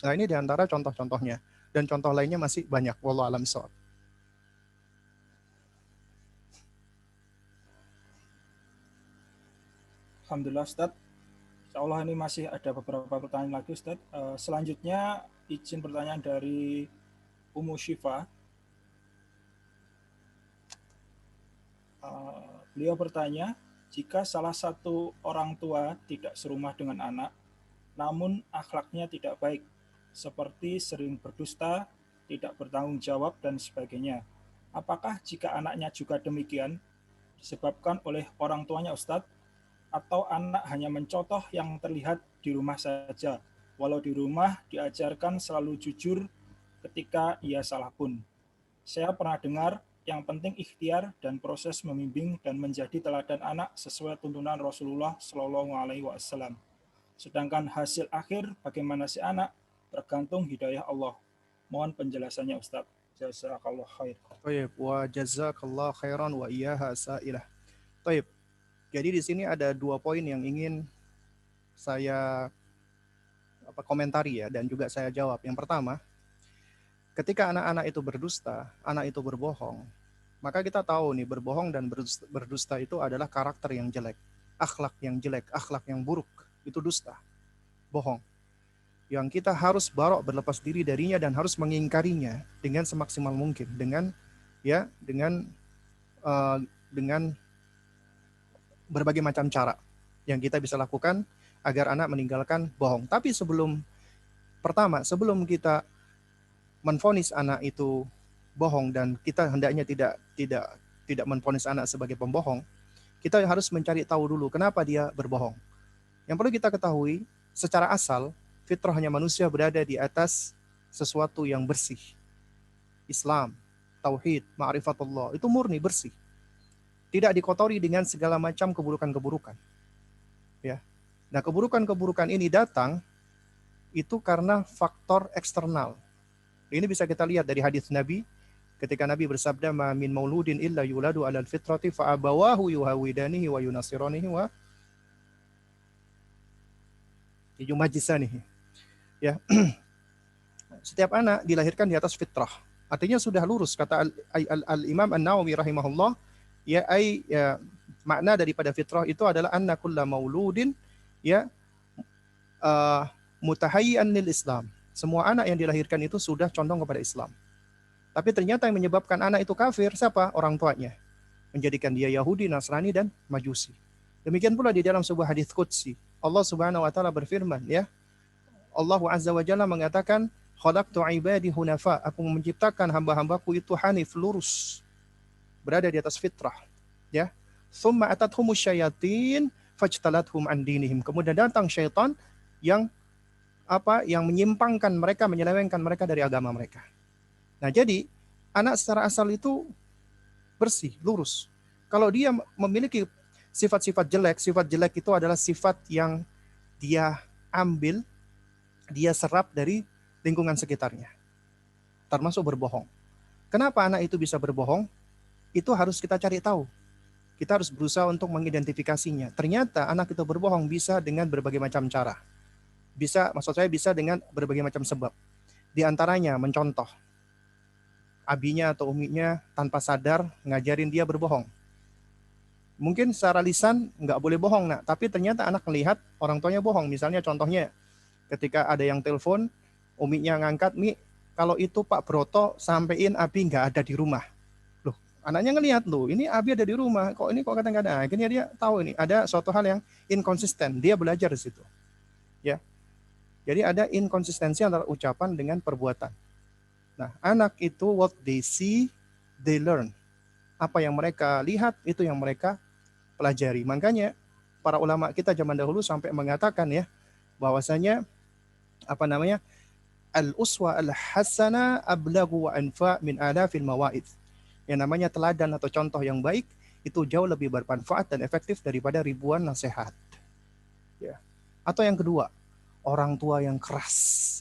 Speaker 2: Nah ini diantara contoh-contohnya, dan contoh lainnya masih banyak. Wallahu alam shawab.
Speaker 1: Alhamdulillah Ustadz. Insya Allah ini masih ada beberapa pertanyaan lagi Ustadz. Selanjutnya izin pertanyaan dari Umu Syifa. Beliau bertanya, jika salah satu orang tua tidak serumah dengan anak, namun akhlaknya tidak baik, seperti sering berdusta, tidak bertanggung jawab, dan sebagainya. Apakah jika anaknya juga demikian, disebabkan oleh orang tuanya Ustadz, atau anak hanya mencontoh yang terlihat di rumah saja, walau di rumah diajarkan selalu jujur ketika ia salah pun. Saya pernah dengar yang penting ikhtiar dan proses membimbing dan menjadi teladan anak sesuai tuntunan Rasulullah Shallallahu Alaihi Wasallam. Sedangkan hasil akhir bagaimana si anak tergantung hidayah Allah. Mohon penjelasannya Ustaz. Jazakallah khair.
Speaker 2: Baik, wa jazakallah khairan wa iyyaha sa'ilah. Baik. Jadi di sini ada 2 poin yang ingin saya komentari ya, dan juga saya jawab. Yang pertama, ketika anak-anak itu berdusta, anak itu berbohong, maka kita tahu nih berbohong dan berdusta itu adalah karakter yang jelek, akhlak yang jelek, akhlak yang buruk, itu dusta, bohong. Yang kita harus barok, berlepas diri darinya, dan harus mengingkarinya dengan semaksimal mungkin, dengan dengan berbagai macam cara yang kita bisa lakukan agar anak meninggalkan bohong. Tapi sebelum kita menvonis anak itu bohong, dan kita hendaknya tidak menvonis anak sebagai pembohong, kita harus mencari tahu dulu kenapa dia berbohong. Yang perlu kita ketahui, secara asal fitrahnya manusia berada di atas sesuatu yang bersih. Islam, tauhid, ma'rifatullah, itu murni bersih. Tidak dikotori dengan segala macam keburukan-keburukan. Ya. Nah, keburukan-keburukan ini datang itu karena faktor eksternal. Ini bisa kita lihat dari hadis Nabi ketika Nabi bersabda, "Ma min mauludin illa yuladu 'alal fitrati fa abawahu yuhawidanihi wa yunasiranihi wa yumajjisanihi." Ya. Setiap anak dilahirkan di atas fitrah. Artinya sudah lurus, kata Al-Imam An-Nawawi rahimahullah, ya makna daripada fitrah itu adalah anna kulla mauludin ya mutahayyi'an lil Islam. Semua anak yang dilahirkan itu sudah condong kepada Islam. Tapi ternyata yang menyebabkan anak itu kafir siapa? Orang tuanya. Menjadikan dia Yahudi, Nasrani, dan Majusi. Demikian pula di dalam sebuah hadis qudsi, Allah Subhanahu wa taala berfirman, ya. Allah Azza wa Jalla mengatakan, "Khalaqtu ibadi hunafa." Aku menciptakan hamba-hambaku itu hanif, lurus, berada di atas fitrah, ya. Tsumma atathumus syayatin fajtalathum an dinihim. Kemudian datang syaitan yang menyimpangkan mereka, menyelewengkan mereka dari agama mereka. Nah, jadi anak secara asal itu bersih, lurus. Kalau dia memiliki sifat-sifat jelek itu adalah sifat yang dia ambil, dia serap dari lingkungan sekitarnya. Termasuk berbohong. Kenapa anak itu bisa berbohong? Itu harus kita cari tahu. Kita harus berusaha untuk mengidentifikasinya. Ternyata anak itu berbohong bisa dengan berbagai macam cara. Maksud saya bisa dengan berbagai macam sebab. Di antaranya mencontoh. Abinya atau uminya tanpa sadar ngajarin dia berbohong. Mungkin secara lisan nggak boleh bohong, nak, tapi ternyata anak melihat orang tuanya bohong. Misalnya contohnya, ketika ada yang telepon, uminya ngangkat, "Mi, kalau itu Pak Broto sampein Abi nggak ada di rumah." Loh, anaknya ngelihat, loh, ini Abi ada di rumah, kok kadang-kadang. Akhirnya dia tahu ini ada suatu hal yang inkonsisten. Dia belajar di situ. Ya. Jadi ada inkonsistensi antara ucapan dengan perbuatan. Nah, anak itu what they see, they learn. Apa yang mereka lihat, itu yang mereka pelajari. Makanya para ulama kita zaman dahulu sampai mengatakan ya, bahwasanya al-uswa al-hasana ablagu wa anfa min alafil mawaid. Yang namanya teladan atau contoh yang baik itu jauh lebih bermanfaat dan efektif daripada ribuan nasihat. Ya. Atau yang kedua, orang tua yang keras,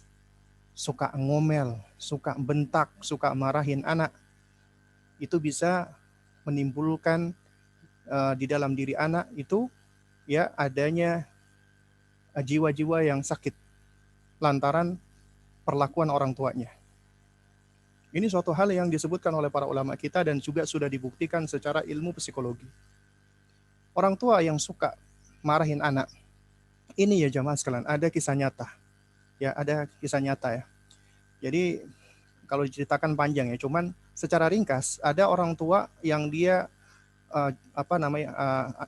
Speaker 2: suka ngomel, suka bentak, suka marahin anak, itu bisa menimbulkan di dalam diri anak itu ya adanya jiwa-jiwa yang sakit lantaran perlakuan orang tuanya. Ini suatu hal yang disebutkan oleh para ulama kita dan juga sudah dibuktikan secara ilmu psikologi. Orang tua yang suka marahin anak, ini ya jamaah sekalian, ada kisah nyata. Ya, ada kisah nyata ya. Jadi kalau diceritakan panjang ya, cuman secara ringkas ada orang tua yang dia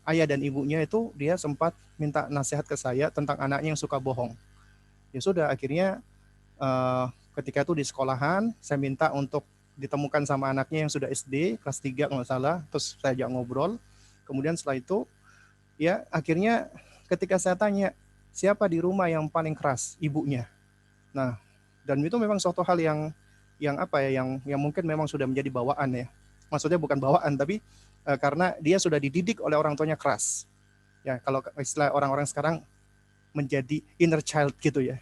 Speaker 2: ayah dan ibunya itu dia sempat minta nasihat ke saya tentang anaknya yang suka bohong. Ya sudah, akhirnya ketika itu di sekolahan saya minta untuk ditemukan sama anaknya yang sudah SD kelas 3 kalau nggak salah, terus saya ajak ngobrol. Kemudian setelah itu ya akhirnya ketika saya tanya siapa di rumah yang paling keras, ibunya. Nah, dan itu memang suatu hal yang mungkin memang sudah menjadi bawaan ya. Maksudnya bukan bawaan tapi karena dia sudah dididik oleh orang tuanya keras. Ya, kalau istilah orang-orang sekarang menjadi inner child gitu ya.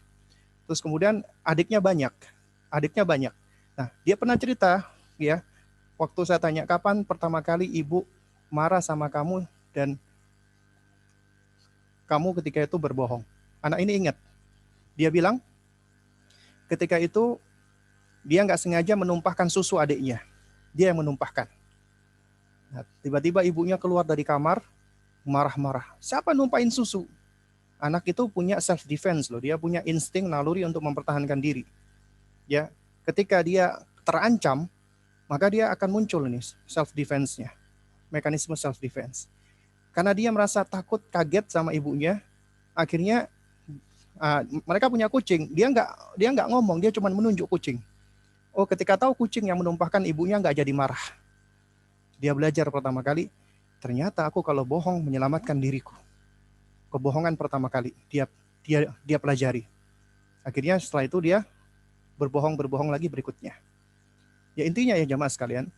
Speaker 2: Terus kemudian adiknya banyak. Nah, dia pernah cerita ya, waktu saya tanya kapan pertama kali ibu marah sama kamu dan kamu ketika itu berbohong. Anak ini ingat. Dia bilang ketika itu dia nggak sengaja menumpahkan susu adiknya. Dia yang menumpahkan. Nah, tiba-tiba ibunya keluar dari kamar marah-marah. Siapa numpahin susu? Anak itu punya self defense loh, dia punya insting naluri untuk mempertahankan diri. Ya, ketika dia terancam, maka dia akan muncul nih self defense-nya. Mekanisme self defense. Karena dia merasa takut, kaget sama ibunya, akhirnya mereka punya kucing, dia nggak ngomong, dia cuma menunjuk kucing. Oh, ketika tahu kucing yang menumpahkan, ibunya nggak jadi marah. Dia belajar pertama kali, ternyata aku kalau bohong menyelamatkan diriku. Kebohongan pertama kali dia pelajari. Akhirnya setelah itu dia berbohong lagi berikutnya. Ya intinya ya jamaah sekalian,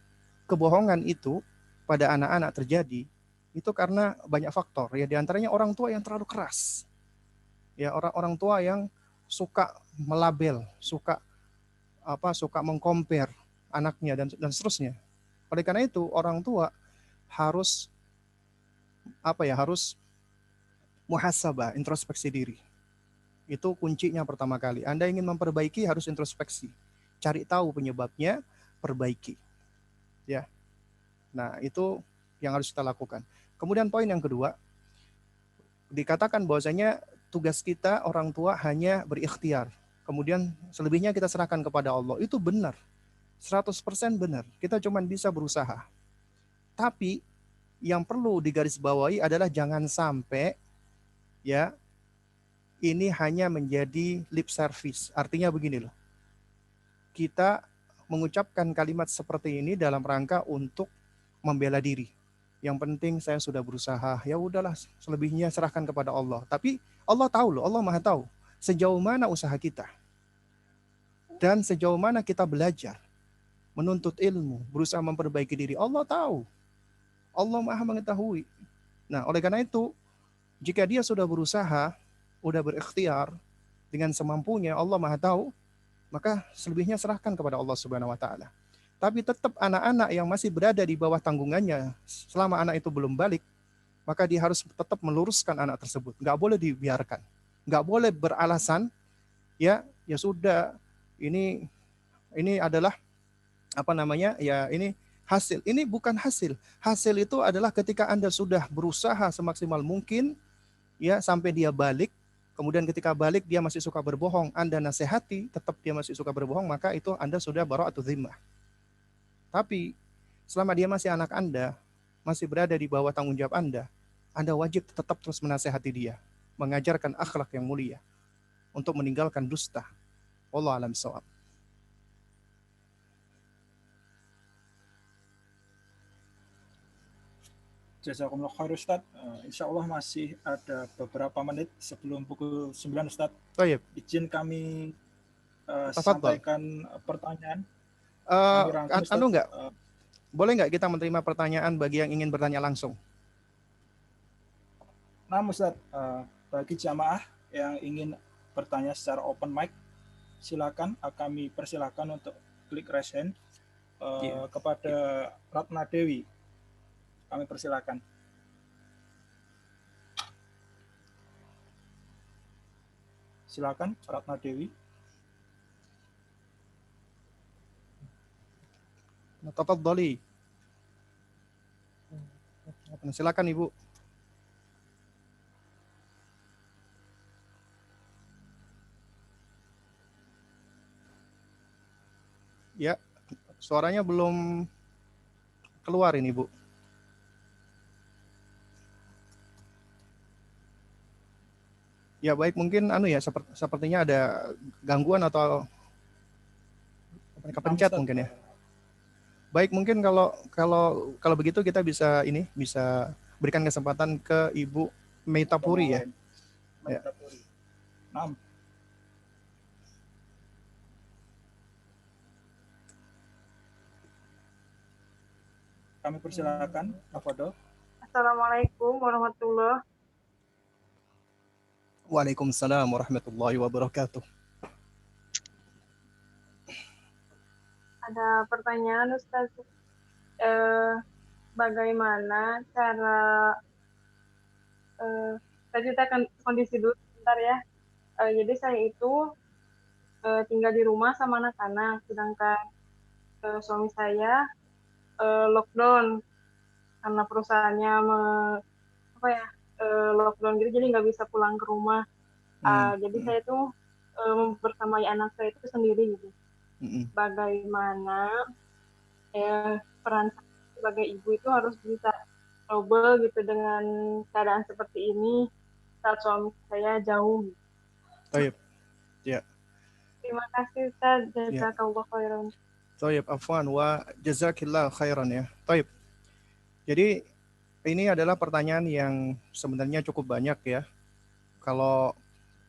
Speaker 2: kebohongan itu pada anak-anak terjadi itu karena banyak faktor. Ya diantaranya orang tua yang terlalu keras. Ya orang tua yang suka melabel, suka mengcompare anaknya dan seterusnya. Oleh karena itu orang tua harus muhasabah, introspeksi diri. Itu kuncinya pertama kali. Anda ingin memperbaiki harus introspeksi. Cari tahu penyebabnya, perbaiki. Ya. Nah, itu yang harus kita lakukan. Kemudian poin yang kedua, dikatakan bahwasanya tugas kita orang tua hanya berikhtiar. Kemudian selebihnya kita serahkan kepada Allah. Itu benar. 100% benar. Kita cuma bisa berusaha. Tapi yang perlu digarisbawahi adalah jangan sampai ya ini hanya menjadi lip service. Artinya begini loh. Kita mengucapkan kalimat seperti ini dalam rangka untuk membela diri. Yang penting saya sudah berusaha. Ya udahlah, selebihnya serahkan kepada Allah. Tapi Allah tahu loh, Allah Maha tahu sejauh mana usaha kita. Dan sejauh mana kita belajar, menuntut ilmu, berusaha memperbaiki diri. Allah tahu. Allah Maha mengetahui. Nah, oleh karena itu, jika dia sudah berusaha, sudah berikhtiar dengan semampunya, Allah Maha tahu, maka selebihnya serahkan kepada Allah Subhanahu wa taala. Tapi tetap anak-anak yang masih berada di bawah tanggungannya, selama anak itu belum balik, maka dia harus tetap meluruskan anak tersebut. Nggak boleh dibiarkan. Nggak boleh beralasan, ya sudah, ini adalah apa namanya, ya ini hasil. Ini bukan hasil. Hasil itu adalah ketika Anda sudah berusaha semaksimal mungkin, ya sampai dia balik. Kemudian ketika balik dia masih suka berbohong, Anda nasihati, tetap dia masih suka berbohong, maka itu Anda sudah bara'atu dzimmah. Tapi selama dia masih anak Anda, masih berada di bawah tanggung jawab Anda wajib tetap terus menasihati dia, mengajarkan akhlak yang mulia untuk meninggalkan dusta. Wallahu a'lam bishawab.
Speaker 1: Jazakumullah khair Ustaz. Insya Allah masih ada beberapa menit sebelum pukul 9 Ustaz.
Speaker 2: Baik.
Speaker 1: Izin kami
Speaker 2: Tafadhol.
Speaker 1: sampaikan pertanyaan.
Speaker 2: Boleh nggak kita menerima pertanyaan bagi yang ingin bertanya langsung?
Speaker 1: Nah Ustaz, bagi jamaah yang ingin bertanya secara open mic, silakan kami persilakan untuk klik raise hand kepada Ratna Dewi. Kami persilakan. Silakan Ratna Dewi.
Speaker 2: Tafadholi. Silakan Ibu. Ya, suaranya belum keluar ini, Bu. Ya baik, mungkin sepertinya ada gangguan atau kepencet mungkin ya. Baik, mungkin kalau begitu kita bisa berikan kesempatan ke Ibu Meitapuri ya.
Speaker 1: Meitapuri. Nah. Kami persilakan, Afadol.
Speaker 3: Assalamualaikum warahmatullahi.
Speaker 2: Waalaikumsalam warahmatullahi wabarakatuh.
Speaker 3: Ada pertanyaan Ustaz, bagaimana cara saya ceritakan kondisi dulu sebentar ya. Jadi saya itu tinggal di rumah sama anak-anak, sedangkan suami saya lockdown karena perusahaannya lockdown gitu, jadi nggak bisa pulang ke rumah. Jadi saya tuh mempersamai anak saya itu sendiri gitu. Bagaimana peran saya sebagai ibu itu harus bisa double gitu dengan keadaan seperti ini saat suami saya jauh.
Speaker 2: Baik. Ya.
Speaker 3: Terima kasih Ustaz. Jazakallah khairan.
Speaker 2: Baik, afwan wa jazakillah khairan ya. Baik. Jadi ini adalah pertanyaan yang sebenarnya cukup banyak ya. Kalau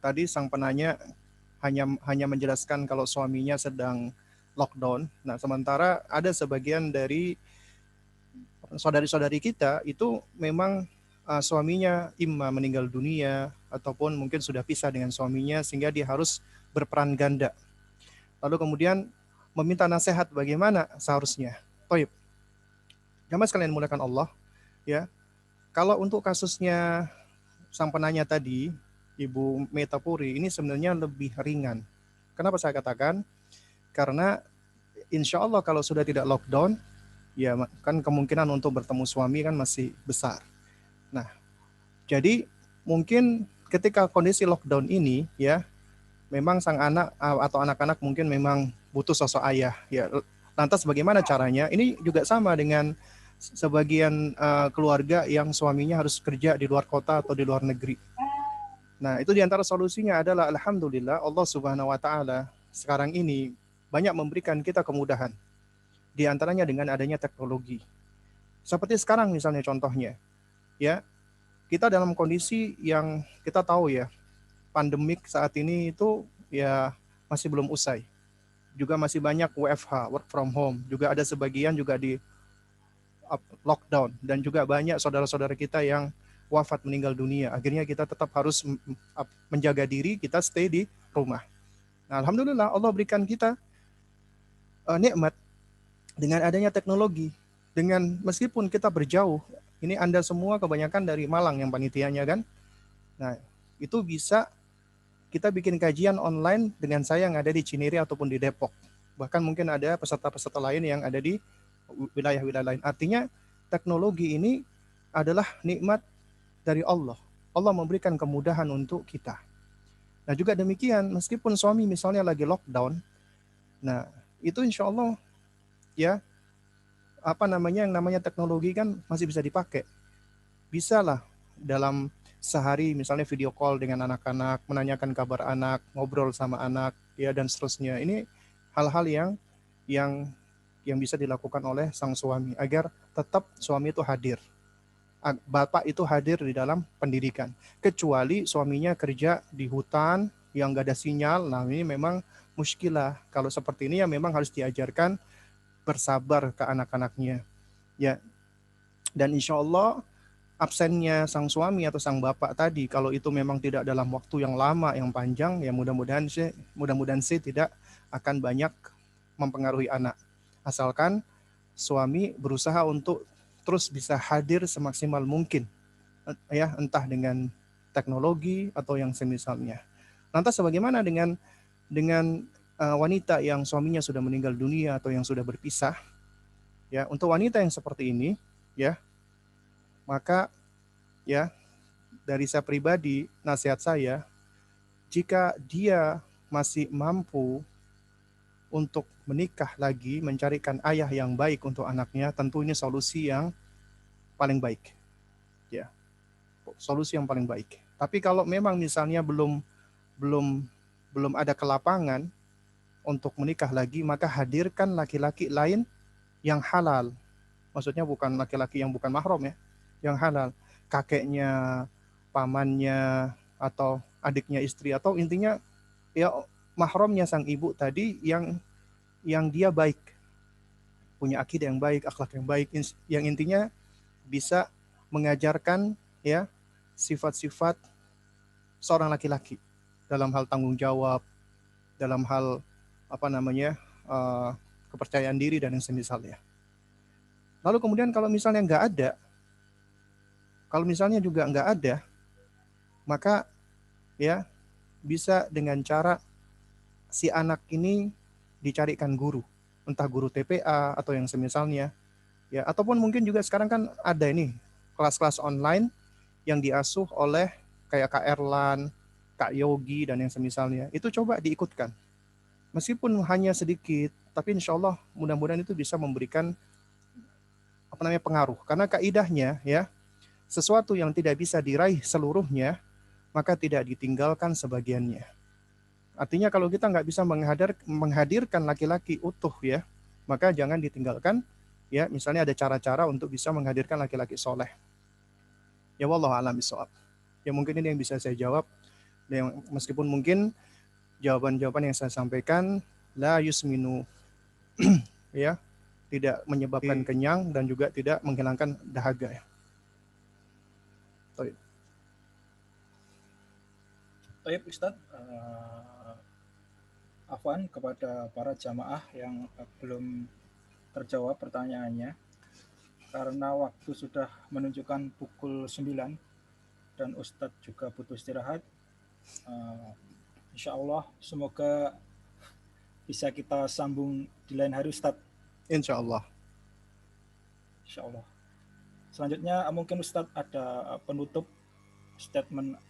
Speaker 2: tadi sang penanya hanya menjelaskan kalau suaminya sedang lockdown. Nah, sementara ada sebagian dari saudari-saudari kita itu memang suaminya imma meninggal dunia ataupun mungkin sudah pisah dengan suaminya sehingga dia harus berperan ganda. Lalu kemudian meminta nasihat bagaimana seharusnya. Toib. Jamaah sekalian muliakan Allah, ya. Kalau untuk kasusnya sang penanya tadi, Ibu Meitapuri, ini sebenarnya lebih ringan. Kenapa saya katakan? Karena insya Allah kalau sudah tidak lockdown, ya kan kemungkinan untuk bertemu suami kan masih besar. Nah, jadi mungkin ketika kondisi lockdown ini, ya, memang sang anak atau anak-anak mungkin memang butuh sosok ayah. Ya, lantas bagaimana caranya? Ini juga sama dengan sebagian keluarga yang suaminya harus kerja di luar kota atau di luar negeri. Nah, itu diantara solusinya adalah alhamdulillah Allah Subhanahu wa taala sekarang ini banyak memberikan kita kemudahan. Di antaranya dengan adanya teknologi. Seperti sekarang misalnya contohnya, ya, kita dalam kondisi yang kita tahu ya, pandemik saat ini itu ya masih belum usai. Juga masih banyak WFH, work from home. Juga ada sebagian juga di lockdown. Dan juga banyak saudara-saudara kita yang wafat meninggal dunia. Akhirnya kita tetap harus menjaga diri, kita stay di rumah. Nah, alhamdulillah Allah berikan kita nikmat dengan adanya teknologi, dengan meskipun kita berjauh, ini Anda semua kebanyakan dari Malang yang panitianya kan. Nah, itu bisa kita bikin kajian online dengan saya yang ada di Cinere ataupun di Depok. Bahkan mungkin ada peserta-peserta lain yang ada di wilayah-wilayah lain. Artinya teknologi ini adalah nikmat dari Allah. Allah memberikan kemudahan untuk kita. Nah juga demikian, meskipun suami misalnya lagi lockdown, nah itu insya Allah ya, yang namanya teknologi kan masih bisa dipakai. Bisa lah dalam sehari misalnya video call dengan anak-anak, menanyakan kabar anak, ngobrol sama anak, ya dan seterusnya. Ini hal-hal yang bisa dilakukan oleh sang suami agar tetap suami itu hadir. Bapak itu hadir di dalam pendidikan. Kecuali suaminya kerja di hutan yang gak ada sinyal, nah ini memang muskilah. Kalau seperti ini ya memang harus diajarkan bersabar ke anak-anaknya. Ya. Dan insya Allah absennya sang suami atau sang bapak tadi, kalau itu memang tidak dalam waktu yang lama, yang panjang, ya mudah-mudahan sih tidak akan banyak mempengaruhi anak. Asalkan suami berusaha untuk terus bisa hadir semaksimal mungkin, ya entah dengan teknologi atau yang semisalnya. Lantas bagaimana dengan wanita yang suaminya sudah meninggal dunia atau yang sudah berpisah? Ya, untuk wanita yang seperti ini, ya, maka ya dari saya pribadi, nasihat saya, jika dia masih mampu untuk menikah lagi, mencarikan ayah yang baik untuk anaknya, tentu ini solusi yang paling baik. Ya. Solusi yang paling baik. Tapi kalau memang misalnya belum ada kelapangan untuk menikah lagi, maka hadirkan laki-laki lain yang halal. Maksudnya bukan laki-laki yang bukan mahram ya, yang halal. Kakeknya, pamannya, atau adiknya istri, atau intinya ya mahramnya sang ibu tadi yang dia baik, punya akidah yang baik, akhlak yang baik, yang intinya bisa mengajarkan ya sifat-sifat seorang laki-laki dalam hal tanggung jawab, dalam hal kepercayaan diri dan yang semisalnya. Lalu kemudian kalau misalnya juga nggak ada, maka ya bisa dengan cara si anak ini dicarikan guru, entah guru TPA atau yang semisalnya, ya ataupun mungkin juga sekarang kan ada ini kelas-kelas online yang diasuh oleh kayak Kak Erlan, Kak Yogi dan yang semisalnya. Itu coba diikutkan. Meskipun hanya sedikit, tapi insya Allah mudah-mudahan itu bisa memberikan pengaruh. Karena kaidahnya ya, sesuatu yang tidak bisa diraih seluruhnya, maka tidak ditinggalkan sebagiannya. Artinya kalau kita nggak bisa menghadirkan laki-laki utuh ya, maka jangan ditinggalkan ya. Misalnya ada cara-cara untuk bisa menghadirkan laki-laki soleh. Ya wallahu a'lam bishawab. Ya mungkin ini yang bisa saya jawab. Dan meskipun mungkin jawaban-jawaban yang saya sampaikan la yusminu ya, tidak menyebabkan kenyang dan juga tidak menghilangkan dahaga ya.
Speaker 1: Baik Ustaz, afwan kepada para jamaah yang belum terjawab pertanyaannya, karena waktu sudah menunjukkan pukul 9 dan Ustadz juga butuh istirahat. Insya Allah semoga bisa kita sambung di lain hari Ustadz.
Speaker 2: Insya Allah.
Speaker 1: Insya Allah. Selanjutnya mungkin Ustadz ada penutup statement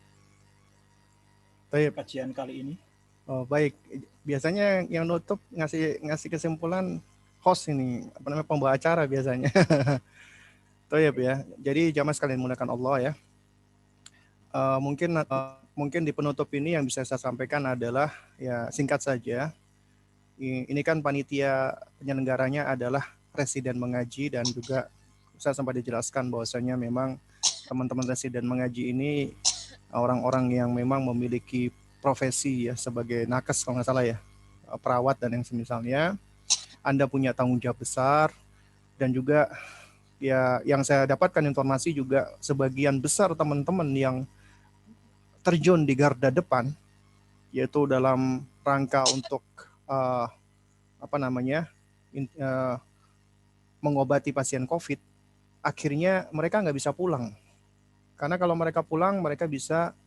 Speaker 1: kajian kali ini.
Speaker 2: Oh, baik. Biasanya yang nutup ngasih kesimpulan host ini, pembawa acara biasanya. Toyib ya. Jadi jamaah sekalian menggunakan Allah ya. Mungkin di penutup ini yang bisa saya sampaikan adalah ya singkat saja. Ini kan panitia penyelenggaranya adalah Residen Mengaji dan juga saya sempat dijelaskan bahwasanya memang teman-teman Residen Mengaji ini orang-orang yang memang memiliki profesi ya sebagai nakes kalau nggak salah ya, perawat dan yang semisalnya. Anda punya tanggung jawab besar dan juga ya yang saya dapatkan informasi juga sebagian besar teman-teman yang terjun di garda depan yaitu dalam rangka untuk mengobati pasien COVID, akhirnya mereka nggak bisa pulang. Karena kalau mereka pulang, mereka bisa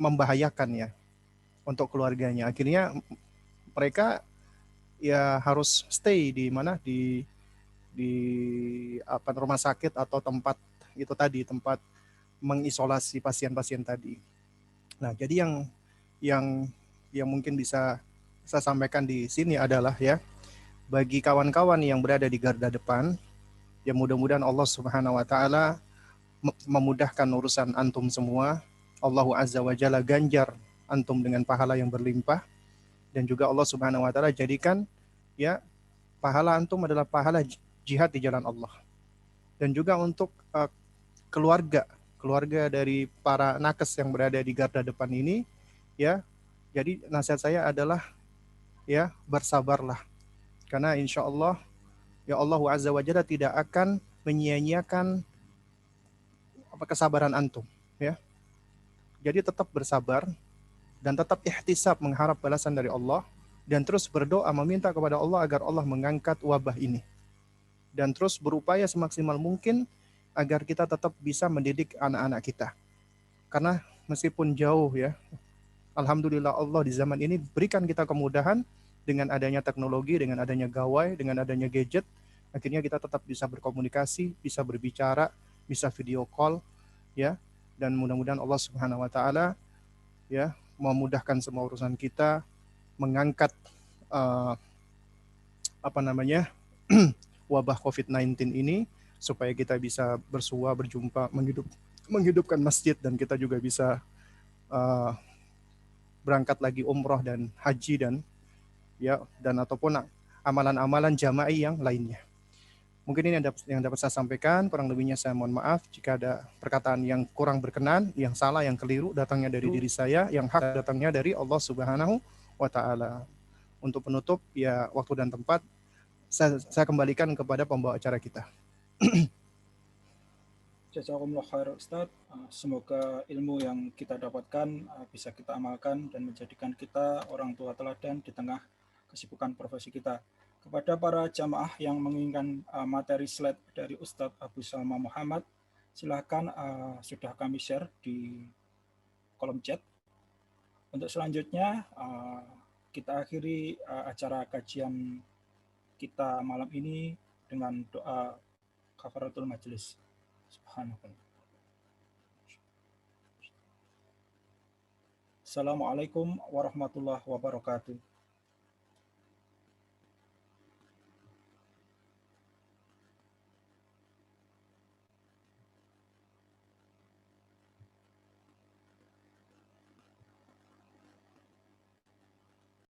Speaker 2: membahayakan ya untuk keluarganya. Akhirnya mereka ya harus stay di mana, di rumah sakit atau tempat itu tadi, tempat mengisolasi pasien-pasien tadi. Nah, jadi yang mungkin bisa saya sampaikan di sini adalah ya, bagi kawan-kawan yang berada di garda depan, ya mudah-mudahan Allah Subhanahu wa taala memudahkan urusan antum semua. Allah Azza wa Jalla ganjar antum dengan pahala yang berlimpah, dan juga Allah Subhanahu wa taala jadikan ya pahala antum adalah pahala jihad di jalan Allah. Dan juga untuk keluarga dari para nakes yang berada di garda depan ini, ya, jadi nasihat saya adalah ya bersabarlah, karena insya Allah ya Allah Azza wa Jalla tidak akan menyia-nyiakan kesabaran antum ya. Jadi tetap bersabar dan tetap ihtisab, mengharap balasan dari Allah, dan terus berdoa meminta kepada Allah agar Allah mengangkat wabah ini, dan terus berupaya semaksimal mungkin agar kita tetap bisa mendidik anak-anak kita. Karena meskipun jauh ya, alhamdulillah Allah di zaman ini berikan kita kemudahan dengan adanya teknologi, dengan adanya gawai, dengan adanya gadget, akhirnya kita tetap bisa berkomunikasi, bisa berbicara, bisa video call ya. Dan mudah-mudahan Allah Subhanahu wa taala ya memudahkan semua urusan kita, mengangkat wabah COVID-19 ini, supaya kita bisa bersua, berjumpa, menghidupkan masjid, dan kita juga bisa berangkat lagi umroh dan haji dan ataupun amalan-amalan jama'i yang lainnya. Mungkin ini yang dapat saya sampaikan. Kurang lebihnya saya mohon maaf jika ada perkataan yang kurang berkenan, yang salah, yang keliru datangnya dari diri saya, yang hak datangnya dari Allah Subhanahu wa taala. Untuk penutup ya waktu dan tempat saya kembalikan kepada pembawa acara kita.
Speaker 1: Jazakumullah khair Ustaz. Semoga ilmu yang kita dapatkan bisa kita amalkan dan menjadikan kita orang tua teladan di tengah kesibukan profesi kita. Kepada para jamaah yang menginginkan materi slide dari Ustadz Abu Salma Muhammad, silahkan sudah kami share di kolom chat. Untuk selanjutnya kita akhiri acara kajian kita malam ini dengan doa kafaratul majelis. Subhanallah. Assalamualaikum warahmatullahi wabarakatuh.